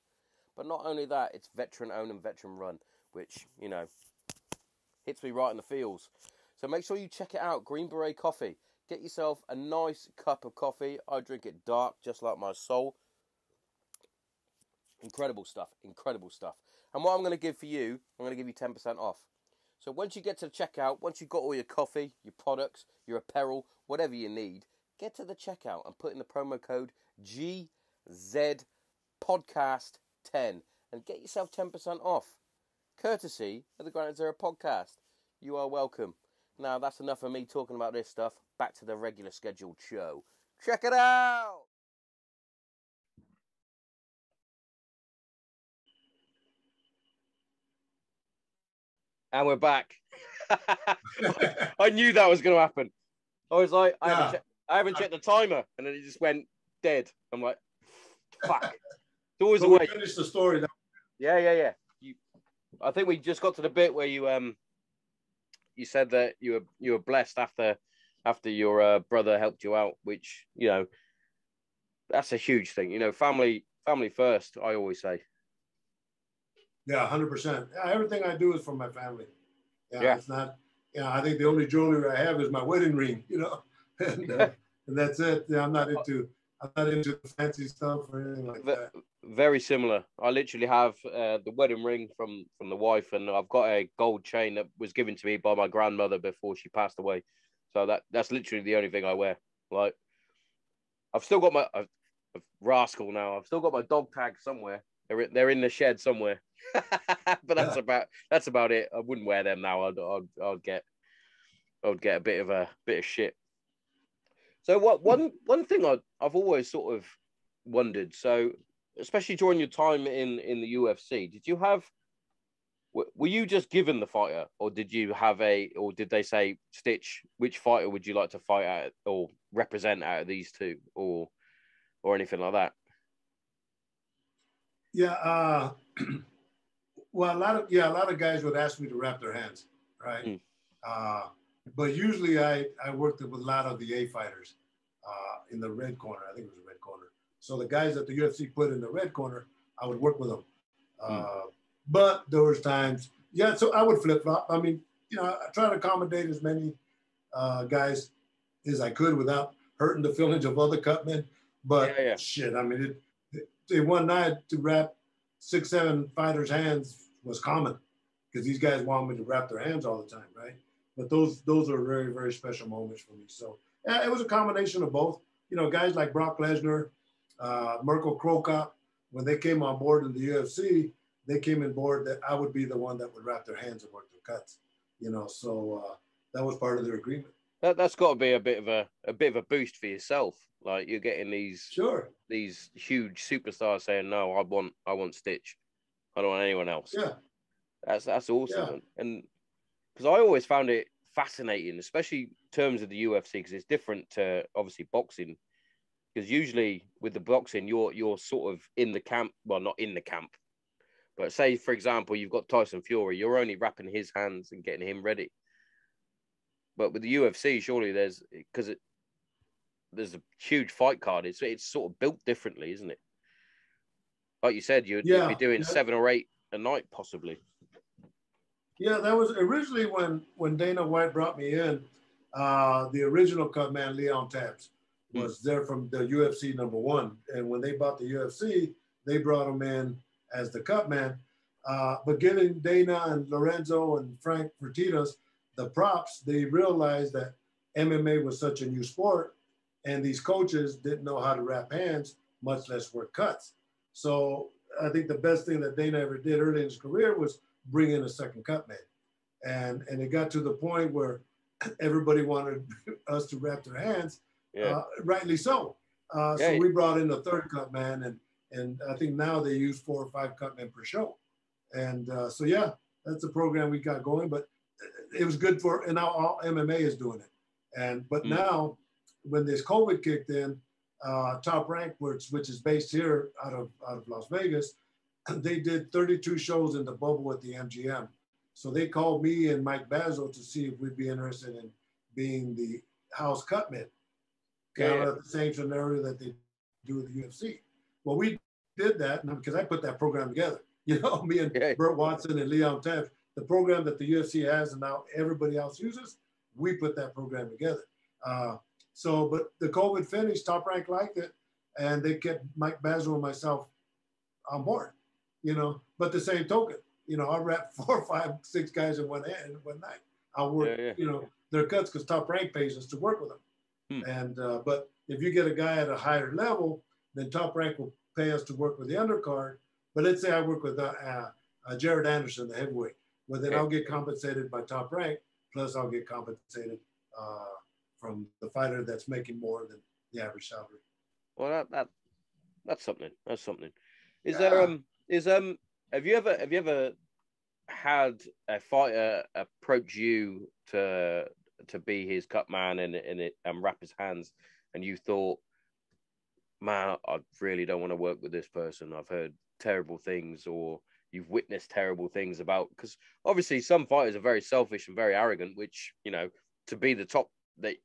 S2: But not only that, it's veteran owned and veteran run, which, you know, hits me right in the feels. So make sure you check it out, Green Beret coffee. Get yourself a nice cup of coffee. I drink it dark, just like my soul. Incredible stuff, incredible stuff. And what I'm going to give for you, I'm going to give you 10% off. So once you get to the checkout, once you've got all your coffee, your products, your apparel, whatever you need, get to the checkout and put in the promo code GZPodcast10 and get yourself 10% off. Courtesy of the Granite Zero podcast. You are welcome. Now, that's enough of me talking about this stuff. Back to the regular scheduled show. Check it out! And we're back. I knew that was going to happen. I was like, I haven't checked the timer. And then it just went dead. I'm like, fuck. It's always the way.
S1: Finish the story now.
S2: Yeah. I think we just got to the bit where you said that you were blessed after your brother helped you out, which, you know, that's a huge thing. You know, family first, I always say.
S1: Yeah, 100%. Everything I do is for my family.
S2: Yeah.
S1: It's not. I think the only jewelry I have is my wedding ring. You know, and that's it. Yeah, I'm not into the fancy stuff or anything like that.
S2: Very similar. I literally have the wedding ring from the wife, and I've got a gold chain that was given to me by my grandmother before she passed away. So that's literally the only thing I wear. Like, I've still got my rascal now. I've still got my dog tag somewhere. They're in the shed somewhere. But that's about it. I wouldn't wear them now. I'd get a bit of shit. So one thing I've always sort of wondered. So especially during your time in the UFC, were you just given the fighter, or did they say, Stitch, which fighter would you like to fight at or represent out of these two, or anything like that?
S1: Yeah. Well, a lot of guys would ask me to wrap their hands, right? But usually I worked with a lot of the A fighters in the red corner. I think it was the red corner. So the guys that the UFC put in the red corner, I would work with them. But there was times, so I would flip-flop. I mean, I try to accommodate as many guys as I could without hurting the feelings of other cutmen. But shit, I mean, one night to wrap 6-7 fighters' hands was common because these guys want me to wrap their hands all the time, right? But those are very, very special moments for me. So it was a combination of both. Guys like Brock Lesnar, Mirko Cro Cop, when they came on board in the UFC, they came on board that I would be the one that would wrap their hands and work their cuts. So that was part of their agreement.
S2: That's got to be a bit of a boost for yourself. Like, you're getting these huge superstars saying, no, I want Stitch. I don't want anyone else.
S1: Yeah,
S2: that's awesome. Yeah. And because I always found it fascinating, especially in terms of the UFC, because it's different to obviously boxing. Because usually with the boxing, you're sort of in the camp. Well, not in the camp, but say for example, you've got Tyson Fury. You're only wrapping his hands and getting him ready. But with the UFC, surely because there's a huge fight card. It's sort of built differently, isn't it? Like you said, you'd be doing 7 or 8 a night, possibly.
S1: Yeah, that was originally when Dana White brought me in. The original cut man, Leon Tabs, was there from the UFC #1. And when they bought the UFC, they brought him in as the cut man. But giving Dana and Lorenzo and Frank Fertitas the props, they realized that MMA was such a new sport and these coaches didn't know how to wrap hands, much less work cuts. So I think the best thing that Dana ever did early in his career was bring in a second cut man. And it got to the point where everybody wanted us to wrap their hands, rightly so. So we brought in a third cut man, and I think now they use 4 or 5 cut men per show. And so, yeah, that's the program we got going. But it was good for, and now all MMA is doing it. But now, when this COVID kicked in, Top Rank, which is based here out of Las Vegas, they did 32 shows in the bubble at the MGM. So they called me and Mike Basil to see if we'd be interested in being the house cutman, kind of the same scenario that they do with the UFC. Well, we did that because I put that program together. You know, me and Burt Watson and Leon Taft, the program that the UFC has and now everybody else uses, we put that program together. But the COVID finished, Top Rank liked it, and they kept Mike Basil and myself on board, you know. But the same token, you know, I'll wrap 4, 5, 6 guys in one night. I'll work, you know, their cuts because Top Rank pays us to work with them. And but if you get a guy at a higher level, then Top Rank will pay us to work with the undercard. But let's say I work with Jared Anderson, the heavyweight. Well, then I'll get compensated by Top Rank, plus I'll get compensated from the fighter that's making more than the average salary.
S2: Well, that's something. That's something. Have you ever had a fighter approach you to be his cut man and wrap his hands, and you thought, man, I really don't want to work with this person. I've heard terrible things, or you've witnessed terrible things about, because obviously some fighters are very selfish and very arrogant, which, you know, to be the top that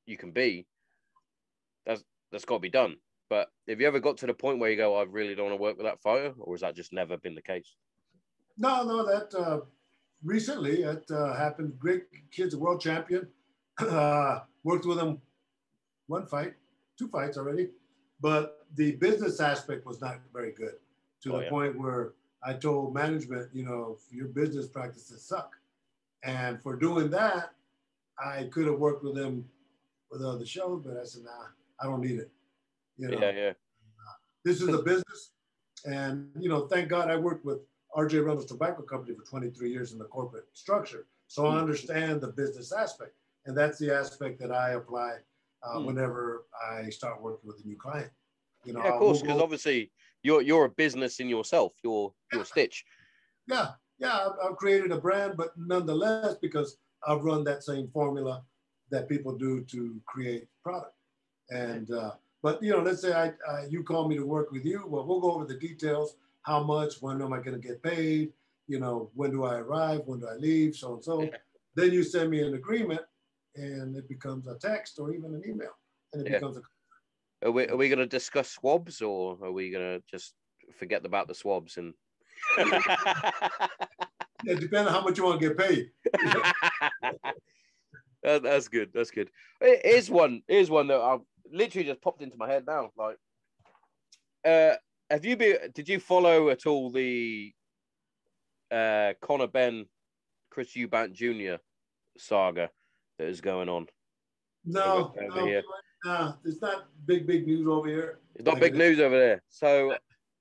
S2: you can be, that's got to be done. But have you ever got to the point where you go, I really don't want to work with that fighter, or has that just never been the case?
S1: No, that recently it happened. Great kid's a world champion. Worked with him 1 fight, 2 fights already, but the business aspect was not very good to the point where I told management, you know, your business practices suck. And for doing that, I could have worked with him with other shows, but I said, nah, I don't need it. You know, this is a business. And, you know, thank God I worked with RJ Reynolds Tobacco Company for 23 years in the corporate structure. So I understand the business aspect. And that's the aspect that I apply whenever I start working with a new client. You know,
S2: of course, because obviously you're a business in yourself, you're Stitch.
S1: Yeah, I've created a brand, but nonetheless, because I've run that same formula that people do to create product. And but you know, let's say you call me to work with you. Well, we'll go over the details. How much? When am I going to get paid? You know, when do I arrive? When do I leave? So and so. Then you send me an agreement, and it becomes a text or even an email, and it becomes a.
S2: Are we going to discuss swabs, or are we going to just forget about the swabs and?
S1: It depends on how much you want to get paid.
S2: That's good. That's good. Here's one that I've literally just popped into my head now. Like, did you follow at all the Conor Benn, Chris Eubank Jr. saga that is going on?
S1: No, it's not big news over here.
S2: It's not big news over there. So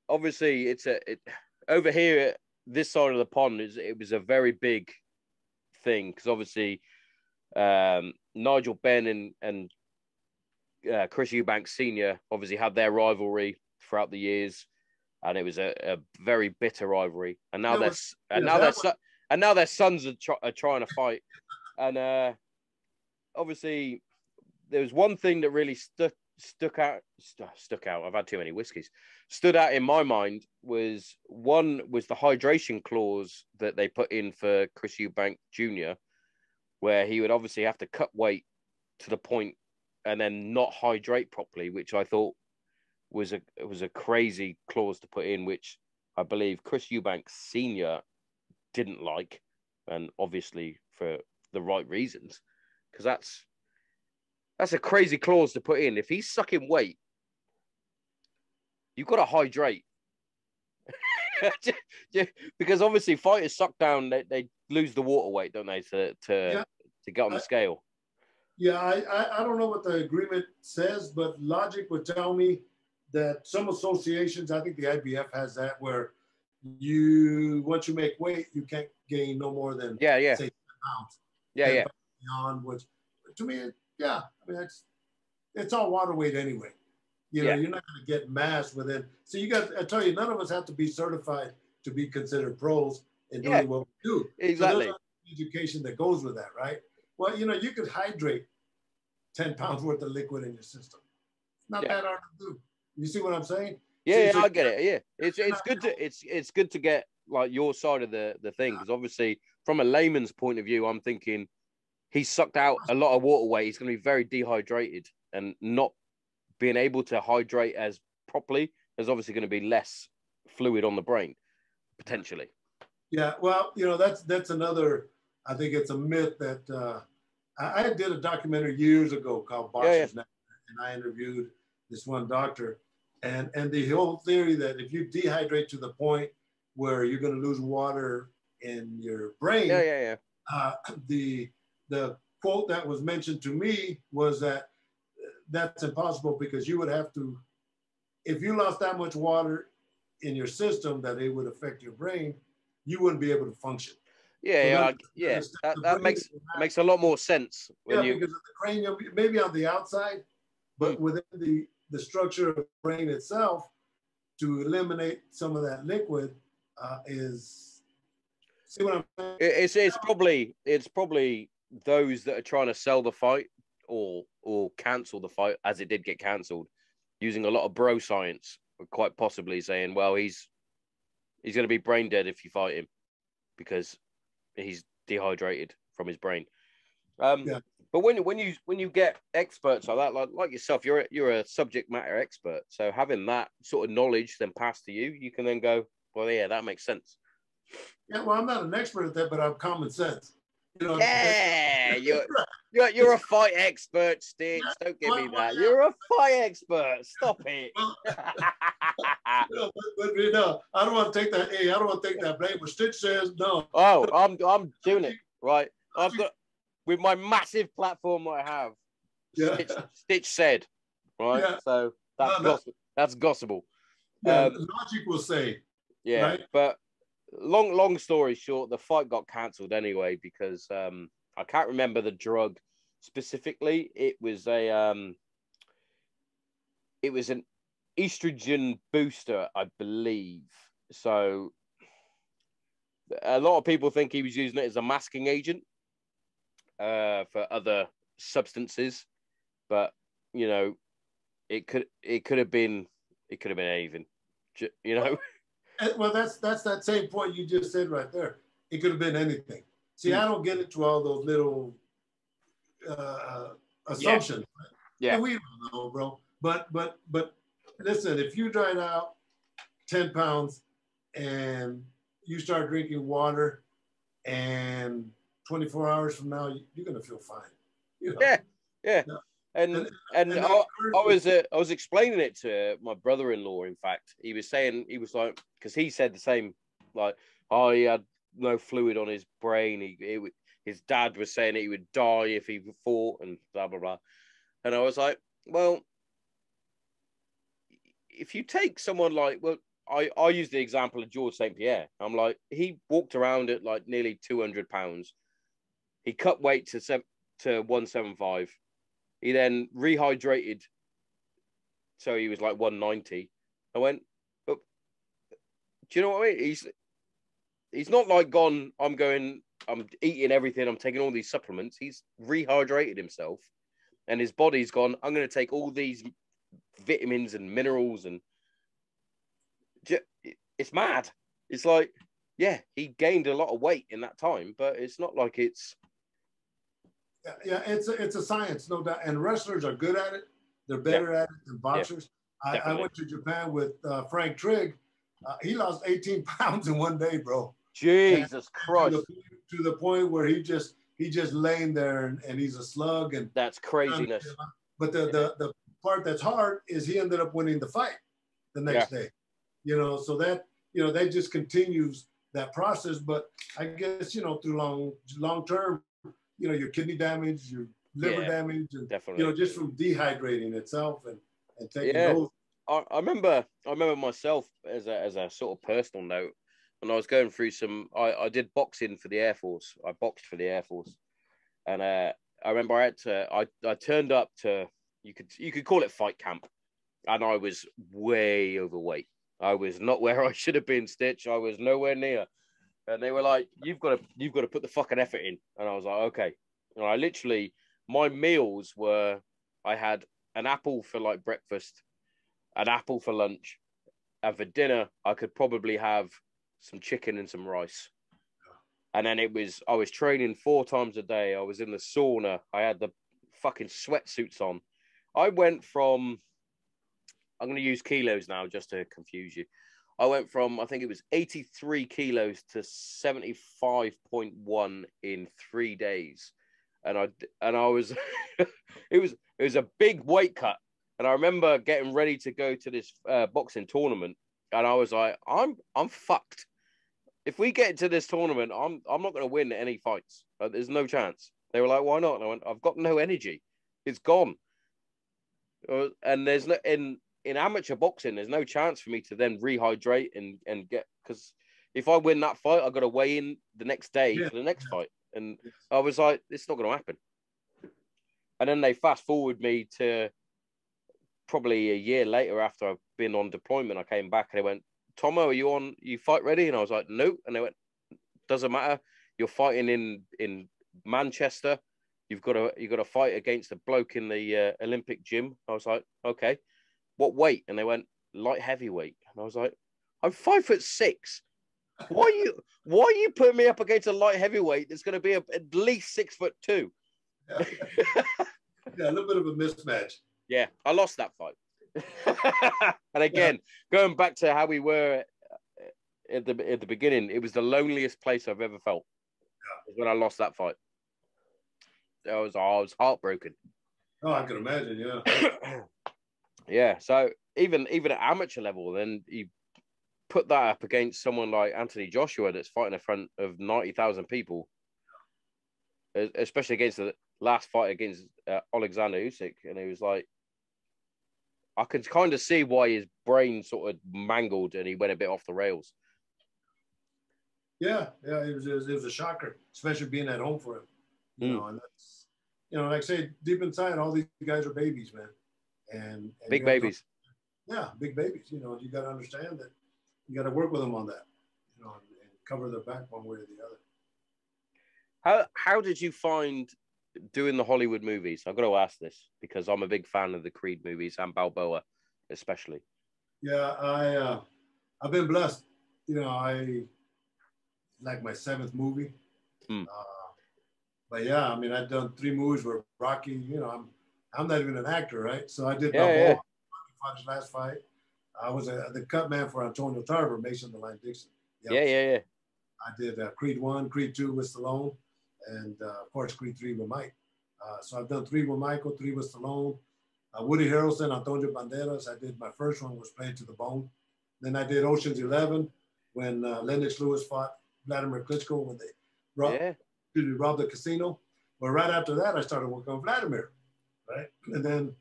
S2: obviously it's over here, this side of the pond, it was a very big thing, because obviously Nigel Benn and Chris Eubank Sr. obviously had their rivalry throughout the years, and it was a very bitter rivalry. And now their sons are trying to fight. And obviously there was one thing that really stuck out. I've had too many whiskeys. Stood out in my mind was the hydration clause that they put in for Chris Eubank Jr., where he would obviously have to cut weight to the point and then not hydrate properly, which I thought was a crazy clause to put in, which I believe Chris Eubanks Senior didn't like, and obviously for the right reasons, because that's a crazy clause to put in. If he's sucking weight, you've got to hydrate. Because obviously fighters suck down, they lose the water weight, don't they, to get on the scale.
S1: Yeah, I don't know what the agreement says, but logic would tell me that some associations, I think the IBF has that, where once you make weight, you can't gain no more than say 10 pounds. 10 pounds beyond, which to me, I mean, it's all water weight anyway. You know, you're not going to get mass within. So I tell you, none of us have to be certified to be considered pros in doing what we do.
S2: Exactly.
S1: So there's education that goes with that, right? Well, you know, you could hydrate 10 pounds worth of liquid in your system. It's not that hard to do. You see what I'm saying?
S2: Yeah, I get it. Yeah, it's good to get like your side of the thing, because obviously from a layman's point of view, I'm thinking he's sucked out a lot of water weight. He's going to be very dehydrated, and not being able to hydrate as properly. There's obviously going to be less fluid on the brain potentially. Yeah,
S1: well, you know, that's another. I think it's a myth that I did a documentary years ago called Boxers Now, and I interviewed this one doctor. And the whole theory that if you dehydrate to the point where you're going to lose water in your brain, the quote that was mentioned to me was that that's impossible, because you would have to, if you lost that much water in your system that it would affect your brain, you wouldn't be able to function.
S2: That makes a lot more sense.
S1: Because of the cranium, maybe on the outside, but within the structure of the brain itself, to eliminate some of that liquid is. See what I'm saying?
S2: It's probably those that are trying to sell the fight or cancel the fight, as it did get cancelled, using a lot of bro science, quite possibly saying, well, he's going to be brain dead if you fight him because he's dehydrated from his brain. But when you get experts like that, like yourself, you're a subject matter expert. So having that sort of knowledge then passed to you, you can then go, well, yeah, that makes sense.
S1: Yeah, well, I'm not an expert at that, but I have common sense. You know,
S2: you're a fight expert, Stitch. Don't give me that. You're a fight expert. Stop it.
S1: But I don't want to take that. Hey, I don't want to take that blame. But Stitch says no.
S2: Oh, I'm doing it right. I've got, with my massive platform that I have. Stitch said, right. Yeah. So that's gospel.
S1: Logic will say.
S2: Yeah, right? But long story short, the fight got cancelled anyway because I can't remember the drug specifically. It was an estrogen booster, I believe. So a lot of people think he was using it as a masking agent for other substances, but you know, it could have been anything, you know.
S1: Well, that's that same point you just said right there. It could have been anything. See, I don't get into all those little assumptions. Yeah. And we don't know, bro. But listen, if you dried out 10 pounds and you start drinking water, and 24 hours from now, you're gonna feel fine. You know?
S2: Yeah. And I was explaining it to my brother-in-law. In fact, he was like, because he said the same, like, oh, he had no fluid on his brain. His dad was saying that he would die if he fought, and blah blah blah. And I was like, well, if you take someone like, well, I use the example of George St. Pierre. I'm like, he walked around at like nearly 200 pounds. He cut weight to 175. He then rehydrated, so he was like 190. I went, but do you know what I mean? He's not like gone, I'm eating everything, I'm taking all these supplements. He's rehydrated himself, and his body's gone, I'm going to take all these vitamins and minerals, and it's mad. It's like, yeah, he gained a lot of weight in that time, but it's not like it's...
S1: Yeah, it's a science, no doubt. And wrestlers are good at it. They're better at it than boxers. I went to Japan with Frank Trigg. He lost 18 pounds in one day, bro.
S2: Jesus Christ.
S1: To the point where he just laying there and he's a slug. And
S2: that's craziness.
S1: But the part that's hard is he ended up winning the fight the next day. You know, so that, you know, that just continues that process. But I guess, you know, through long term, you know, your kidney damage, your liver damage, and
S2: definitely,
S1: you know, just from dehydrating itself and taking those.
S2: I remember myself as a sort of personal note, when I was going through I did boxing for the Air Force. I boxed for the Air Force, and I remember I turned up to, you could call it fight camp, and I was way overweight. I was not where I should have been, Stitch. I was nowhere near. And they were like, you've got to put the fucking effort in. And I was like, okay. And I literally, my meals were, I had an apple for like breakfast, an apple for lunch, and for dinner, I could probably have some chicken and some rice. And then I was training 4 times a day. I was in the sauna. I had the fucking sweatsuits on. I went from, I'm going to use kilos now just to confuse you. I went from, I think it was 83 kilos to 75.1 in 3 days. And I was, it was a big weight cut. And I remember getting ready to go to this boxing tournament. And I was like, I'm fucked. If we get into this tournament, I'm not going to win any fights. There's no chance. They were like, why not? And I went, I've got no energy. It's gone. And there's no, in amateur boxing, there's no chance for me to then rehydrate and get, because if I win that fight, I've got to weigh in the next day for the next fight. And I was like, it's not going to happen. And then they fast forward me to probably a year later after I've been on deployment. I came back and they went, Tommo, are you fight ready? And I was like, no. And they went, doesn't matter. You're fighting in Manchester. You've got to fight against a bloke in the Olympic gym. I was like, okay. What weight? And they went, light heavyweight. And I was like, I'm 5'6". Why are you putting me up against a light heavyweight that's going to be at least 6'2"?
S1: Yeah. Yeah, a little bit of a mismatch.
S2: Yeah, I lost that fight. And again, going back to how we were at the beginning, it was the loneliest place I've ever felt. Yeah. When I lost that fight. I was heartbroken.
S1: Oh, I can imagine, yeah.
S2: Yeah, so even at amateur level, then you put that up against someone like Anthony Joshua that's fighting in front of 90,000 people, especially against the last fight against Alexander Usyk, and he was like, I could kind of see why his brain sort of mangled and he went a bit off the rails.
S1: Yeah, it was a shocker, especially being at home for him. You know, and that's, you know, like I say, deep inside, all these guys are babies, man. And
S2: big babies.
S1: Big babies. You know, you got to understand that you got to work with them on that, you know, and cover their back one way or the
S2: other. How did you find doing the Hollywood movies? I've got to ask this because I'm a big fan of the Creed movies and Balboa, especially.
S1: Yeah, I've been blessed. You know, I like my 7th movie. But yeah, I mean, I've done 3 movies with Rocky. You know, I'm not even an actor, right? So I did Balboa, his last fight. I was the cut man for Antonio Tarver, Mason the Line Dixon.
S2: Yeah.
S1: I did Creed 1, Creed 2 with Stallone, and of course Creed 3 with Mike. So I've done 3 with Michael, 3 with Stallone. Woody Harrelson, Antonio Banderas. I did my first one was Played to the Bone. Then I did Ocean's 11 when Lennox Lewis fought Vladimir Klitschko when they robbed the casino. But right after that, I started working on Vladimir, right? And then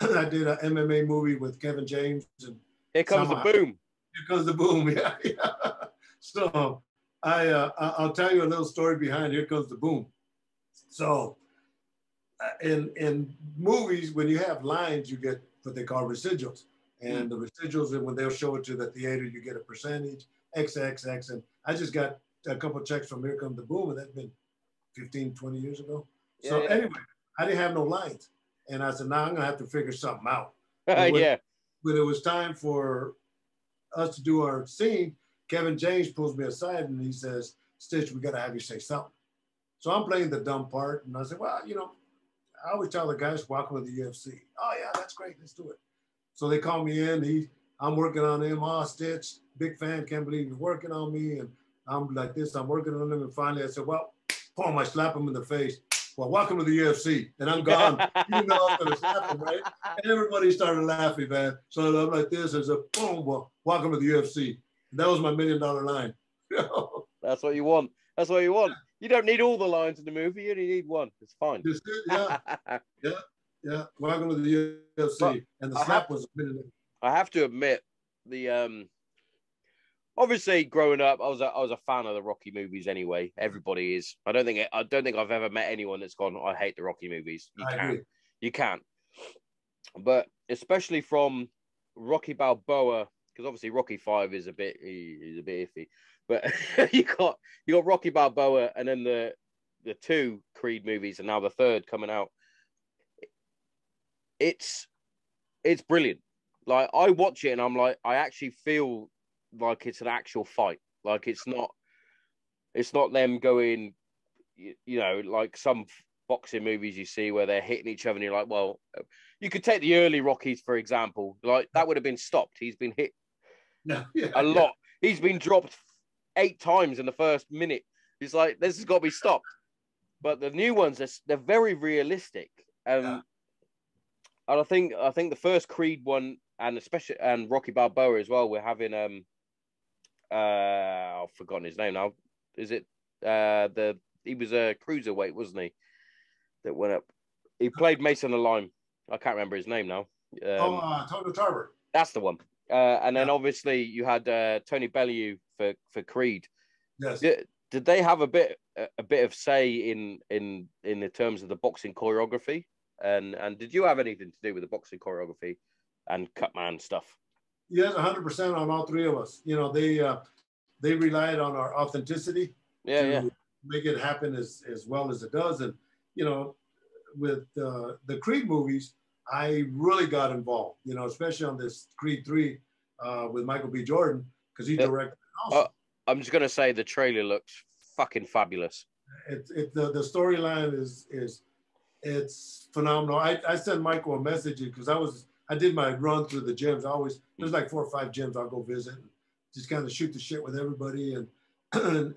S1: I did an MMA movie with Kevin James. And
S2: Here Comes the Boom.
S1: Here Comes the Boom, yeah. So I'll tell you a little story behind Here Comes the Boom. So in movies, when you have lines, you get what they call residuals. And the residuals, when they'll show it to the theater, you get a percentage, XXX. And I just got a couple of checks from Here Comes the Boom, and that's been 15, 20 years ago. So anyway, I didn't have no lines. And I said, now I'm going to have to figure something out. When it was time for us to do our scene, Kevin James pulls me aside and he says, Stitch, we got to have you say something. So I'm playing the dumb part, and I said, well, you know, I always tell the guys, welcome to the UFC. Oh yeah, that's great. Let's do it. So they call me in. I'm working on him. Oh, Stitch, big fan. Can't believe you're working on me. And I'm like this. I'm working on him. And finally, I said, well, boom! I slap him in the face. Well, welcome to the UFC. And I'm gone. You know I'm gonna slap him, right? And everybody started laughing, man. So I'm like this. I said, boom! Well, welcome to the UFC. And that was my $1 million line.
S2: That's what you want. That's what you want. You don't need all the lines in the movie. You only need one. It's fine.
S1: Yeah. Yeah. Welcome to the UFC. But and the slap was $1 million.
S2: I have to admit, the obviously growing up, I was a fan of the Rocky movies anyway. Everybody is. I don't think I've ever met anyone that's gone, I hate the Rocky movies. You can't. But especially from Rocky Balboa, because obviously Rocky 5 is a bit iffy. But you got Rocky Balboa, and then the 2 Creed movies, and now the 3rd coming out. It's brilliant. Like, I watch it and I'm like, I actually feel like it's an actual fight. Like, it's not them going, you know, like some boxing movies you see where they're hitting each other and you're like, well, you could take the early Rockies, for example. Like, that would have been stopped. He's been hit a lot. He's been dropped 8 times in the first minute. It's like, this has got to be stopped. But the new ones, they're very realistic. And I think the first Creed one, and especially Rocky Balboa as well, we're having I've forgotten his name now. Is it he was a cruiserweight, wasn't he? That went up. He played Mason the Lime. I can't remember his name now.
S1: Toto Tarver.
S2: That's the one. And then obviously you had Tony Bellew for Creed.
S1: Yes.
S2: Did they have a bit of say in the terms of the boxing choreography? And did you have anything to do with the boxing choreography and cutman stuff?
S1: Yes, 100% on all 3 of us. You know, they relied on our authenticity to make it happen as well as it does. And, you know, with the Creed movies, I really got involved, you know, especially on this Creed 3 with Michael B. Jordan, because he directed it also.
S2: I'm just going to say the trailer looks fucking fabulous.
S1: The storyline it's phenomenal. I sent Michael a message because I did my run through the gyms. There's like 4 or 5 gyms I'll go visit and just kind of shoot the shit with everybody. And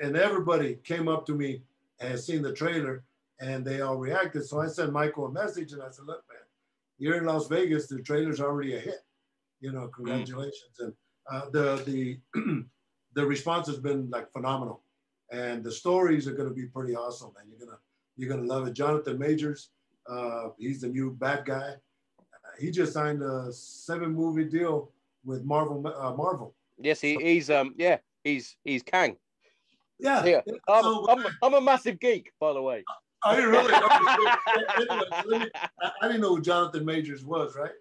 S1: and everybody came up to me and seen the trailer and they all reacted. So I sent Michael a message and I said, look, man, you're in Las Vegas. The trailer's already a hit. You know, congratulations. And the response has been like phenomenal. And the stories are going to be pretty awesome, man. You're gonna love it. Jonathan Majors, he's the new bad guy. He just signed a 7-movie deal with Marvel.
S2: Yes, he's Kang.
S1: Yeah.
S2: I'm a massive geek, by the way.
S1: Are you really? Anyway, I didn't know who Jonathan Majors was, right?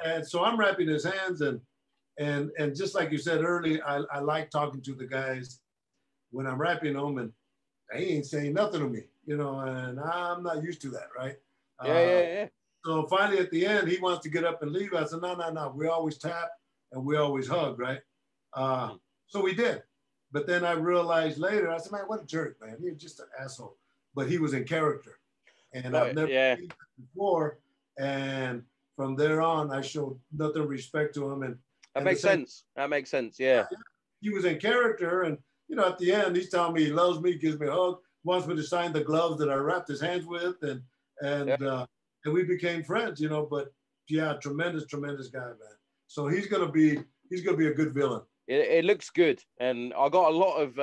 S1: And so I'm wrapping his hands, and just like you said earlier, I like talking to the guys when I'm rapping them, and they ain't saying nothing to me, you know, and I'm not used to that, right?
S2: Yeah.
S1: So finally at the end, he wants to get up and leave. I said, no. We always tap and we always hug, right? So we did. But then I realized later, I said, man, what a jerk, man. You're just an asshole. But he was in character. And I've never seen that before. And from there on, I showed nothing respect to him. And
S2: that makes sense. That makes sense, yeah.
S1: He was in character. And, you know, at the end, he's telling me he loves me, gives me a hug, wants me to sign the gloves that I wrapped his hands with. And we became friends, you know. But, yeah, tremendous guy, man. So he's gonna be a good villain.
S2: It looks good, and I got a lot of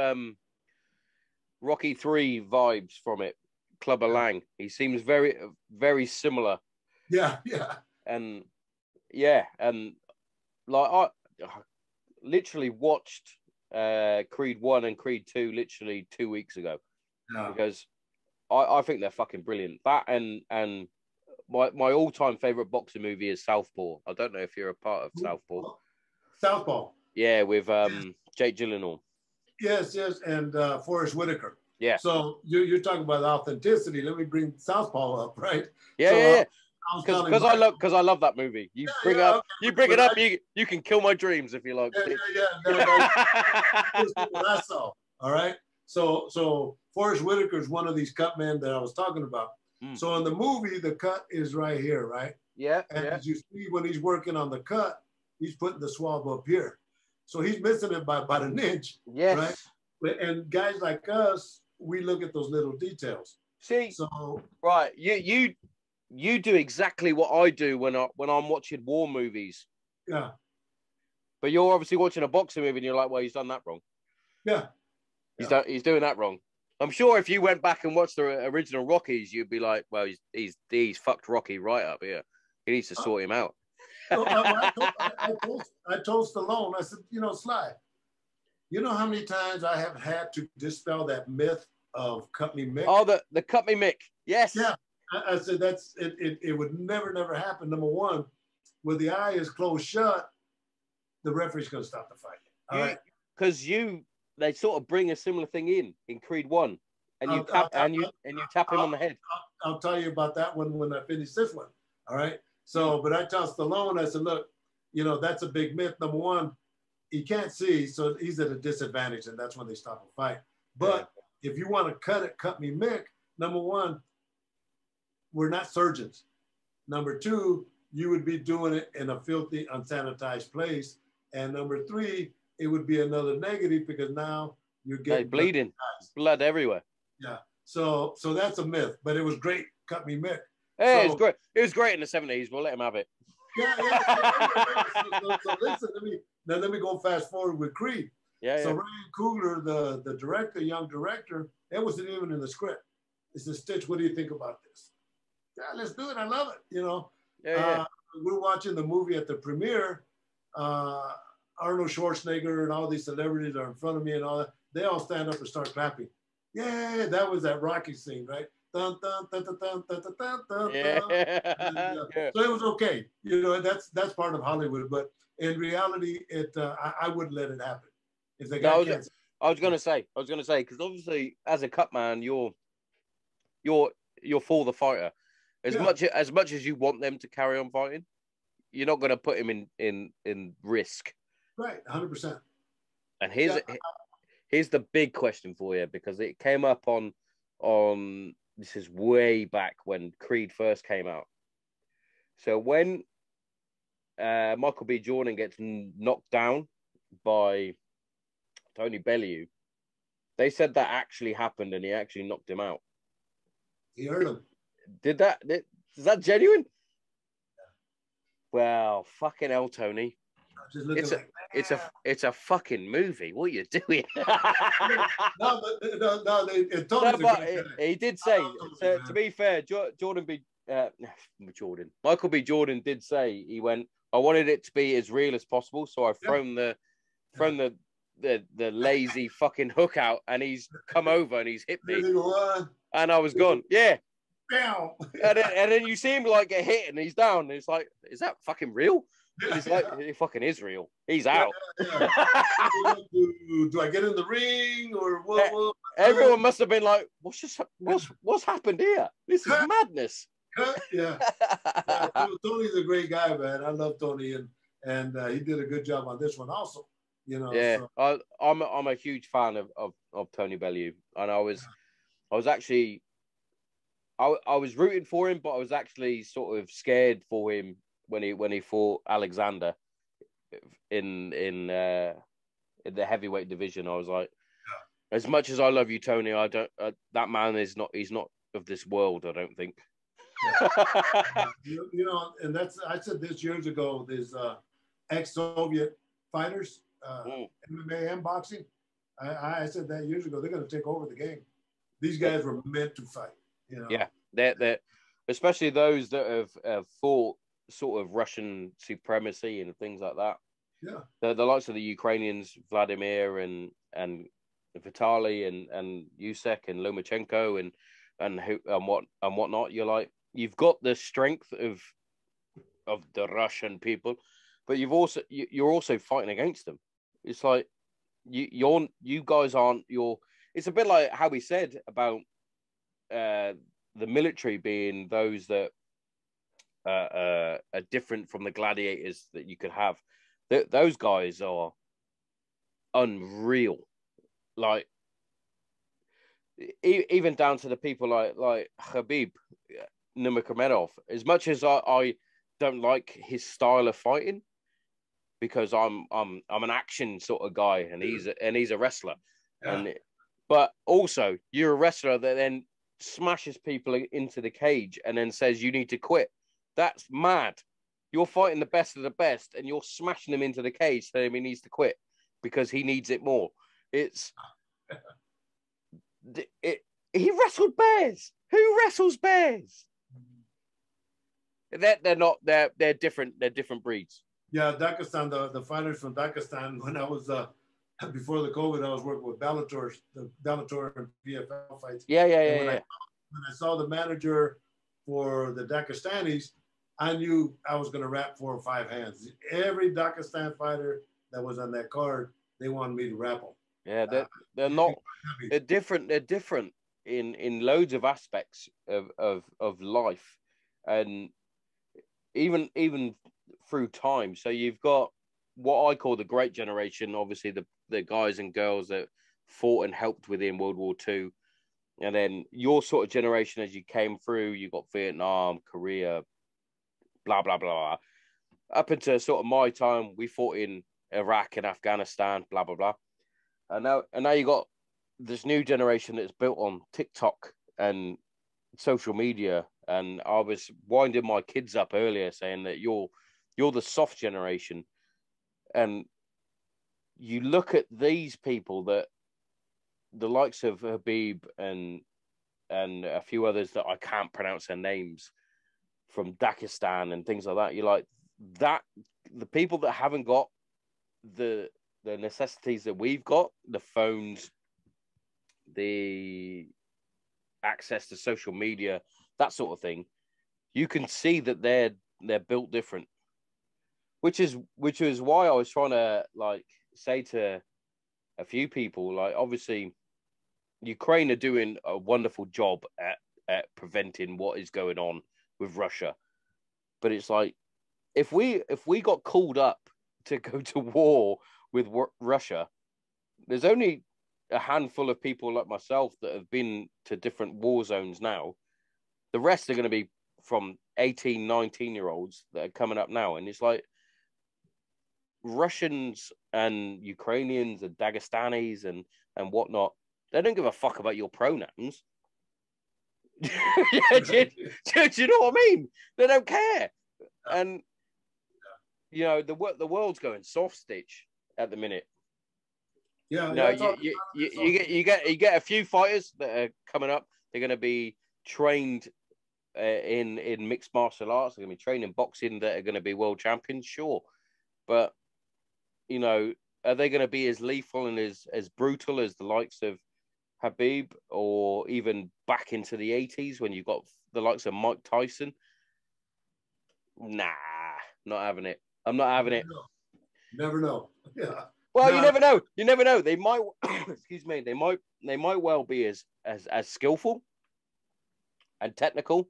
S2: Rocky 3 vibes from it. Clubber Lang, he seems very, very similar.
S1: Yeah.
S2: And like I literally watched Creed 1 and Creed 2 literally 2 weeks ago, because I think they're fucking brilliant. That and my all-time favorite boxing movie is Southpaw. I don't know if you're a part of Southpaw.
S1: Southpaw.
S2: Yeah, with Jake Gyllenhaal.
S1: Yes, and Forrest Whitaker.
S2: Yeah.
S1: So you're talking about authenticity. Let me bring Southpaw up, right?
S2: Yeah. Because I love that movie. You bring it up. You can kill my dreams if you like.
S1: Yeah. That's what I saw. All right. So Forrest Whitaker is one of these cut men that I was talking about.
S2: Mm.
S1: So in the movie, the cut is right here, right?
S2: Yeah.
S1: And as you see, when he's working on the cut, he's putting the swab up here. So he's missing it by about an inch,
S2: yes.
S1: right? And guys like us, we look at those little details.
S2: See,
S1: so
S2: right, you do exactly what I do when I'm watching war movies.
S1: Yeah.
S2: But you're obviously watching a boxing movie and you're like, well, he's done that wrong.
S1: Yeah.
S2: He's doing that wrong. I'm sure if you went back and watched the original Rockies, you'd be like, well, he's fucked Rocky right up here. He needs to sort him out.
S1: So, I told Stallone, I said, Sly, you know how many times I have had to dispel that myth of cut me Mick?
S2: Oh, the cut me Mick. Yes.
S1: Yeah. I said it would never happen. Number one, when the eye is closed shut, the referee's going to stop the fight. All right.
S2: Because they sort of bring a similar thing in Creed 1, and you tap him on the head.
S1: I'll tell you about that one when I finish this one. All right. So, but I tell Stallone, I said, look, that's a big myth. Number one, he can't see, so he's at a disadvantage, and that's when they stop a fight. But if you want to cut me Mick, number one, we're not surgeons. Number two, you would be doing it in a filthy, unsanitized place. And number three, it would be another negative because now you're getting
S2: bleeding, blood everywhere.
S1: Yeah. So that's a myth, but it was great. Cut me Mick.
S2: Hey, it was great. It was great in the 70s. We'll let him have it.
S1: Yeah. So listen, let me go fast forward with Creed.
S2: Yeah.
S1: So Ryan Coogler, the director, young director, it wasn't even in the script. It's a Stitch. What do you think about this? Yeah, let's do it. I love it.
S2: Yeah.
S1: We're watching the movie at the premiere. Arnold Schwarzenegger and all these celebrities are in front of me and all that. They all stand up and start clapping. Yeah, that was that Rocky scene, right? Dun, dun, dun, dun, dun, dun, dun, dun, dun,
S2: yeah.
S1: Yeah. So it was okay. That's part of Hollywood. But in reality, I wouldn't let it happen. If the guy can't.
S2: I was gonna say, because obviously, as a cut man, you're for the fighter. As much as you want them to carry on fighting, you're not gonna put him in risk.
S1: Right, 100%.
S2: And here's the big question for you, because it came up on this is way back when Creed first came out. So when Michael B. Jordan gets knocked down by Tony Bellew, they said that actually happened and he actually knocked him out.
S1: He heard him.
S2: Is that genuine? Yeah. Well, fucking hell, Tony. It's a fucking movie. What are you doing? He did say. To be fair, Michael B. Jordan did say, he went, I wanted it to be as real as possible, so I've thrown the lazy fucking hook out, and he's come over and he's hit me, and I was gone. Yeah. and then you see him like get hit and he's down, and it's like, is that fucking real? And it's like, it fucking is real. He's out.
S1: Yeah. Do I get in the ring or what?
S2: Everyone must have been like, what's happened here? This is madness.
S1: Yeah. Tony's a great guy, man. I love Tony, and he did a good job on this one also.
S2: Yeah. So. I'm a huge fan of Tony Bellew, and I was actually I was rooting for him, but I was actually sort of scared for him when he fought Alexander in the heavyweight division. I was like, as much as I love you, Tony, I don't. That man he's not of this world. I don't think.
S1: And I said this years ago. There's ex-Soviet fighters, MMA and boxing. I said that years ago. They're going to take over the game. These guys were meant to fight.
S2: Yeah, they're especially those that have fought sort of Russian supremacy and things like that.
S1: Yeah,
S2: the likes of the Ukrainians, Vladimir and Vitaly and Yusek and Lomachenko and whatnot. You're like, you've got the strength of the Russian people, but you're also fighting against them. It's like you guys aren't your. It's a bit like how we said about the military being those that are different from the gladiators that you could have. Those guys are unreal. Like, even down to the people like Khabib Nurmagomedov. As much as I don't like his style of fighting, because I'm an action sort of guy, and he's a wrestler, but also you're a wrestler that then smashes people into the cage and then says you need to quit. That's mad. You're fighting the best of the best, and you're smashing him into the cage, saying he needs to quit because he needs it more. He wrestled bears. Who wrestles bears? They're different. They're different breeds.
S1: Yeah, Dagestan, the fighters from Dagestan, when I was before the COVID, I was working with Bellator and PFL fights.
S2: Yeah.
S1: When I saw the manager for the Dagestanis, I knew I was going to wrap 4 or 5 hands. Every Dagestan fighter that was on that card, they wanted me to wrap them.
S2: Yeah, they're not. They're different. They're different in loads of aspects of life, and even through time. So you've got what I call the great generation, obviously the guys and girls that fought and helped within World War II. And then your sort of generation, as you came through, you got Vietnam, Korea, blah, blah, blah. Up until sort of my time, we fought in Iraq and Afghanistan, blah, blah, blah. And now you got this new generation that's built on TikTok and social media. And I was winding my kids up earlier saying that you're the soft generation. And you look at these people, that the likes of Habib and a few others that I can't pronounce their names, from Dagestan and things like that. You're like, that the people that haven't got the necessities that we've got, the phones, the access to social media, that sort of thing, you can see that they're built different. Which is why I was trying to like say to a few people, like, obviously Ukraine are doing a wonderful job at preventing what is going on with Russia. But it's like, if we got called up to go to war with Russia, there's only a handful of people like myself that have been to different war zones now. The rest are going to be from 18, 19-year-olds that are coming up now. And it's like, Russians and Ukrainians and Dagestanis and whatnot, they don't give a fuck about your pronouns. do you know what I mean? They don't care. And you know, the world's going soft stitch at the minute.
S1: Yeah,
S2: no, you get a few fighters that are coming up. They're going to be trained in mixed martial arts. They're going to be trained in boxing, that are going to be world champions, sure. But you know, are they going to be as lethal and as brutal as the likes of Habib, or even back into the 80s when you've got the likes of Mike Tyson? Nah, not having it. I'm not having it.
S1: Never know. Yeah.
S2: Well, no. You never know. They might, excuse me. They might well be as skillful and technical.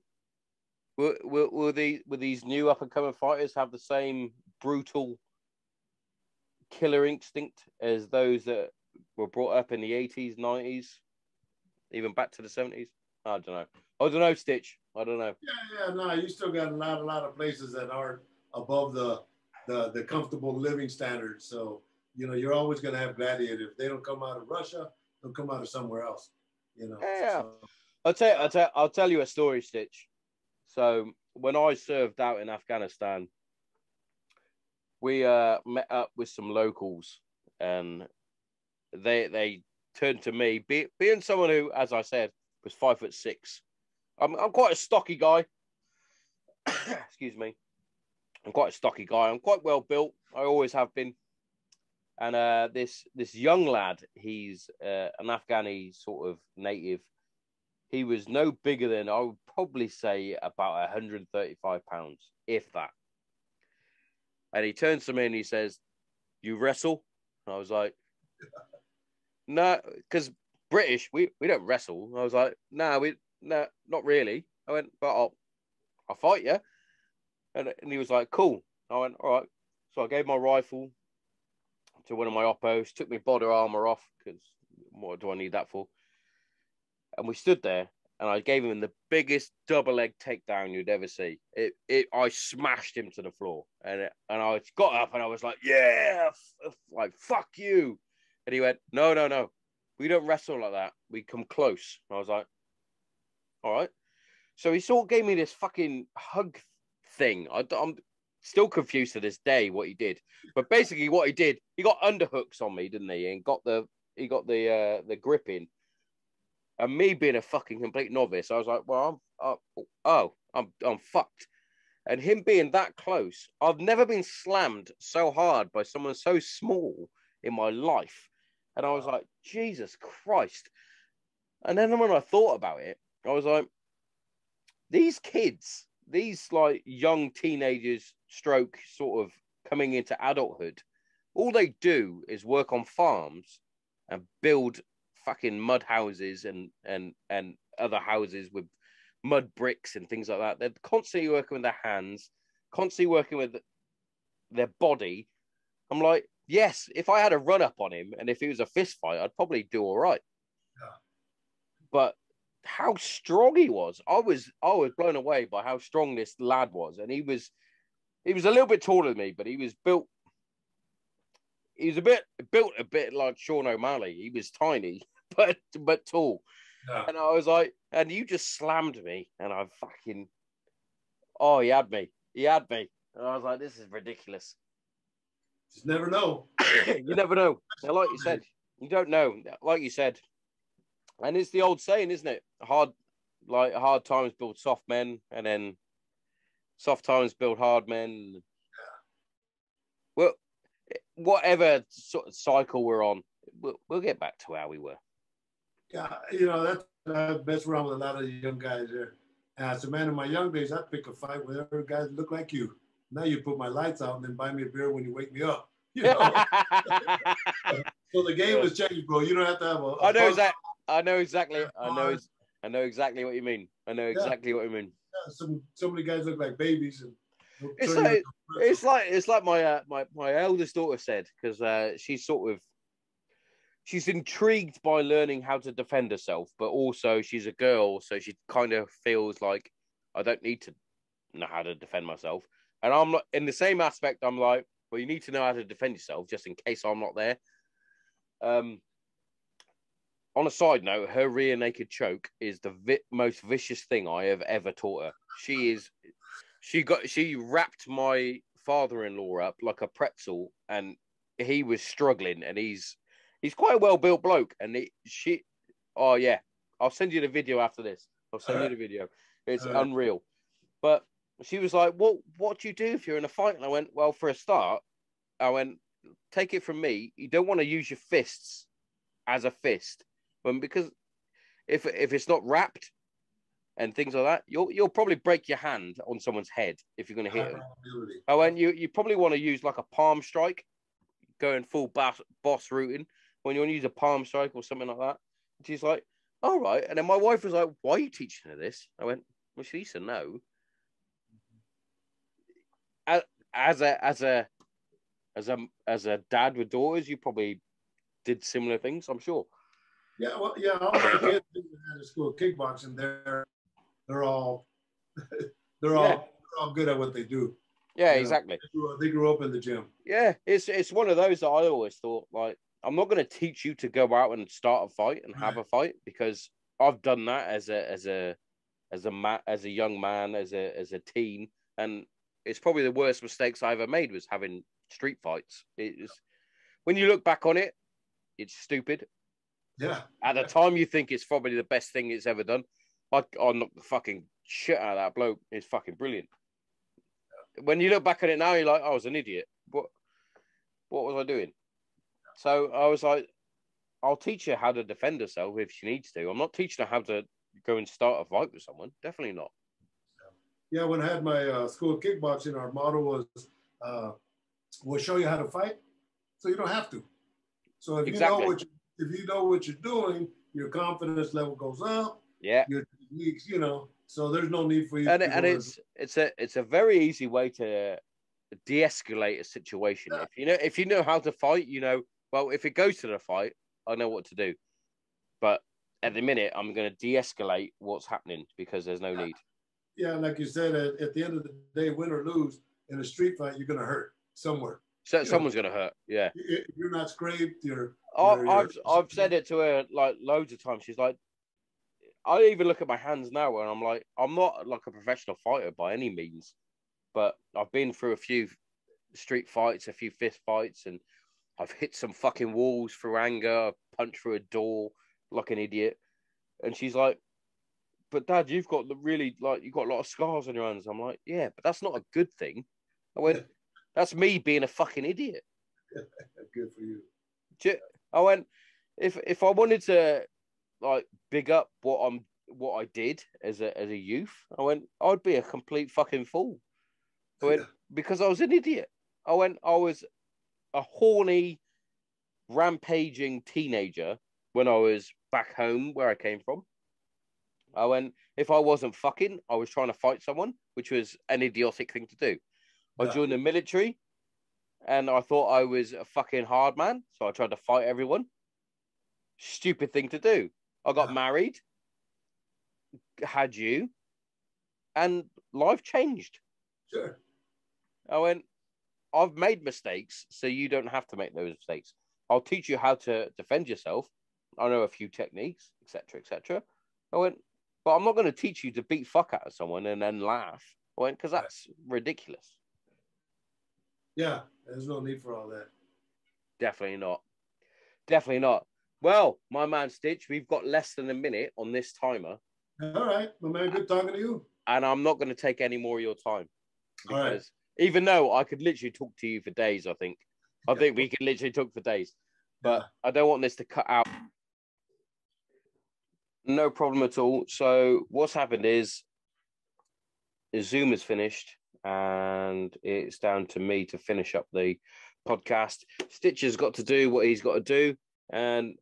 S2: Will these new up and coming fighters have the same brutal killer instinct as those that were brought up in the 80s, 90s, even back to the 70s? I don't know, Stitch. I don't know.
S1: Yeah. No, you still got a lot of places that aren't above the comfortable living standards. So, you know, you're always going to have gladiators. If they don't come out of Russia, they'll come out of somewhere else. You know.
S2: Yeah.
S1: So.
S2: I'll tell you a story, Stitch. So when I served out in Afghanistan, we met up with some locals, and they turned to me, being someone who, as I said, was 5'6". I'm quite a stocky guy. Excuse me. I'm quite a stocky guy. I'm quite well built. I always have been. And this young lad, he's an Afghani sort of native. He was no bigger than, I would probably say, about 135 pounds, if that. And he turns to me and he says, "You wrestle?" And I was like, "No," because British, we don't wrestle. I was like, "No, not really." I went, "But I'll fight you." And he was like, "Cool." I went, "All right." So I gave my rifle to one of my oppos, took my body armor off, because what do I need that for? And we stood there, and I gave him the biggest double leg takedown you'd ever see. I smashed him to the floor, and I got up, and I was like, yeah, like, fuck you. And he went, no, we don't wrestle like that. We come close. And I was like, all right. So he sort of gave me this fucking hug thing. I'm still confused to this day what he did, but basically what he did, he got underhooks on me, didn't he? And got the grip in. And me being a fucking complete novice, I was like, well, I'm fucked. And him being that close, I've never been slammed so hard by someone so small in my life. And I was like, Jesus Christ. And then when I thought about it, I was like, these kids, these like young teenagers stroke sort of coming into adulthood, all they do is work on farms and build fucking mud houses and other houses with mud bricks and things like that. They're constantly working with their hands, constantly working with their body. I'm like, yes, if I had a run up on him and if it was a fist fight, I'd probably do all right. Yeah. But how strong he was, I was blown away by how strong this lad was. And he was a little bit taller than me, but he was built a bit like Sean O'Malley. He was tiny, but tall. Yeah. And I was like, and you just slammed me, and I fucking, he had me. And I was like, this is ridiculous.
S1: Just never know.
S2: You never know. Now, like you said, you don't know. Like you said, and it's the old saying, isn't it? Hard times build soft men, and then soft times build hard men. Yeah. Well, whatever sort of cycle we're on, we'll get back to how we were.
S1: Yeah, that's I mess around with a lot of young guys there. And so, man, in my young days, I'd pick a fight with other guys that look like you. Now you put my lights out and then buy me a beer when you wake me up. So the game has changed, bro. You don't have to have a
S2: I know exactly. I know exactly what you mean. What you mean.
S1: Yeah, so many guys look like babies, and
S2: it's like my eldest daughter said, because she's intrigued by learning how to defend herself, but also she's a girl, so she kind of feels like I don't need to know how to defend myself. And I'm not in the same aspect. I'm like, well, you need to know how to defend yourself just in case I'm not there. On a side note, her rear naked choke is the most vicious thing I have ever taught her. She wrapped my father-in-law up like a pretzel, and he was struggling, and he's quite a well-built bloke. And I'll send you the video after this. It's unreal. But she was like, what do you do if you're in a fight? And I went, well, for a start, take it from me, you don't want to use your fists as a fist. Because if it's not wrapped and things like that, you'll probably break your hand on someone's head if you're going to hit them. And you probably want to use like a palm strike, going full boss routing, when you want to use a palm strike or something like that. And she's like, all right. And then my wife was like, why are you teaching her this? I went, well, she needs to know. As a dad with daughters, you probably did similar things, I'm sure.
S1: Yeah, well, yeah. All my kids at the school kickboxing, they're all good at what they do.
S2: Yeah, exactly.
S1: They grew up in the gym.
S2: Yeah, it's one of those that I always thought, like, I'm not going to teach you to go out and start a fight and have a fight, because I've done that as a young man, as a teen, and it's probably the worst mistakes I ever made was having street fights. When you look back on it, it's stupid.
S1: Yeah.
S2: At the time, you think it's probably the best thing it's ever done. I knocked the fucking shit out of that bloke. It's fucking brilliant. When you look back at it now, you're like, I was an idiot. What was I doing? So I was like, I'll teach her how to defend herself if she needs to. I'm not teaching her how to go and start a fight with someone. Definitely not.
S1: Yeah, when I had my school kickboxing, our motto was, we'll show you how to fight, so you don't have to. So if you know what you're doing, your confidence level goes up.
S2: Yeah.
S1: Your techniques, so there's no need for you.
S2: And it's a very easy way to de-escalate a situation. Yeah. If you know how to fight, well, if it goes to the fight, I know what to do. But at the minute, I'm going to de-escalate what's happening because there's no need.
S1: Yeah, like you said, at the end of the day, win or lose in a street fight, you're going to hurt somewhere.
S2: So someone's going to hurt. Yeah.
S1: If you're not scraped,
S2: I've said it to her like loads of times. She's like, I even look at my hands now and I'm like, I'm not like a professional fighter by any means, but I've been through a few street fights, a few fist fights, and I've hit some fucking walls through anger. I've punched through a door like an idiot. And she's like, but Dad, you've got you've got a lot of scars on your hands. I'm like, yeah, but that's not a good thing. I went, that's me being a fucking idiot.
S1: Good for you.
S2: I went, if I wanted to like big up what I did as a youth, I went, I'd be a complete fucking fool. I went, because I was an idiot. I went, I was a horny, rampaging teenager when I was back home where I came from. I went, if I wasn't fucking, I was trying to fight someone, which was an idiotic thing to do. I joined the military and I thought I was a fucking hard man. So I tried to fight everyone. Stupid thing to do. I got married, had you, and life changed.
S1: Sure.
S2: I went, I've made mistakes, so you don't have to make those mistakes. I'll teach you how to defend yourself. I know a few techniques, etc., etc. I went, but I'm not going to teach you to beat fuck out of someone and then laugh. I went, because that's ridiculous.
S1: Yeah, there's no need for all that.
S2: Definitely not. Definitely not. Well, my man Stitch, we've got less than a minute on this timer.
S1: All right, my man, good talking to you.
S2: And I'm not going to take any more of your time.
S1: Because
S2: even though I could literally talk to you for days, I think we could literally talk for days. But I don't want this to cut out. No problem at all. So what's happened is Zoom is finished and it's down to me to finish up the podcast. Stitch has got to do what he's got to do. And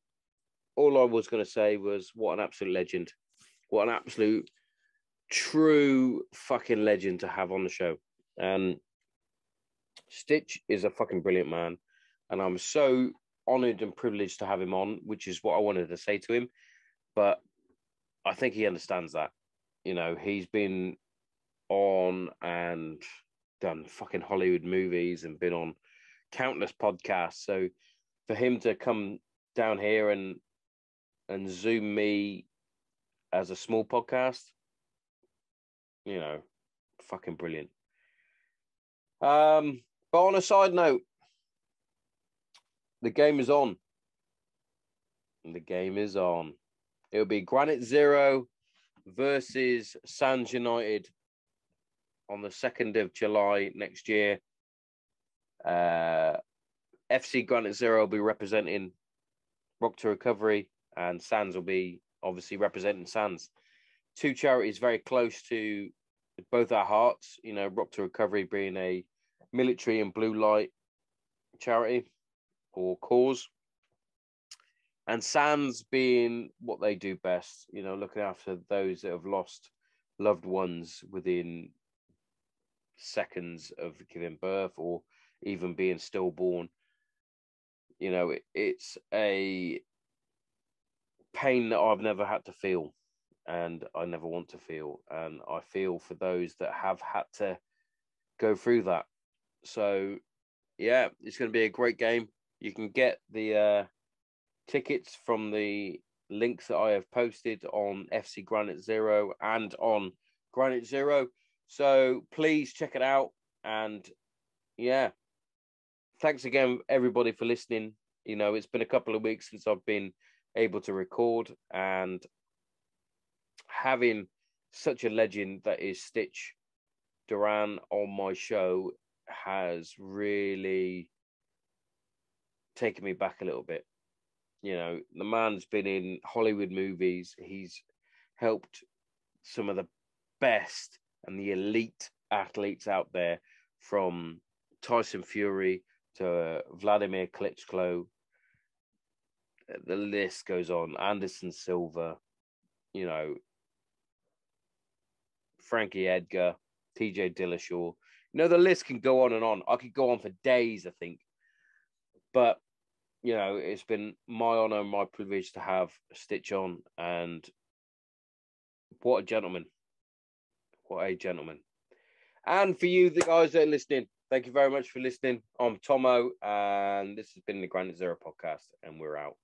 S2: all I was going to say was what an absolute legend. What an absolute true fucking legend to have on the show. And Stitch is a fucking brilliant man. And I'm so honoured and privileged to have him on, which is what I wanted to say to him. But I think he understands that. You know, he's been on and done fucking Hollywood movies and been on countless podcasts. So for him to come down here and Zoom me as a small podcast, you know, fucking brilliant. But on a side note, the game is on. The game is on. It'll be Granite Zero versus Sands United on the 2nd of July next year. FC Granite Zero will be representing Rock to Recovery, and Sands will be obviously representing Sands. Two charities very close to both our hearts. You know, Rock to Recovery being a military and blue light charity or cause, and Sands being what they do best, you know, looking after those that have lost loved ones within seconds of giving birth or even being stillborn. You know, it's a pain that I've never had to feel and I never want to feel. And I feel for those that have had to go through that. So, yeah, it's going to be a great game. You can get the tickets from the links that I have posted on FC Granite Zero and on Granite Zero. So please check it out. And yeah, thanks again, everybody, for listening. You know, it's been a couple of weeks since I've been able to record, and having such a legend that is Stitch Duran on my show has really taken me back a little bit. You know, the man's been in Hollywood movies. He's helped some of the best and the elite athletes out there, from Tyson Fury to Vladimir Klitschko. The list goes on. Anderson Silva, you know, Frankie Edgar, TJ Dillashaw. You know, the list can go on and on. I could go on for days, I think. But you know, it's been my honor and my privilege to have Stitch on, and what a gentleman. What a gentleman. And for you, the guys that are listening, thank you very much for listening. I'm Tommo, and this has been the Granite Zero podcast, and we're out.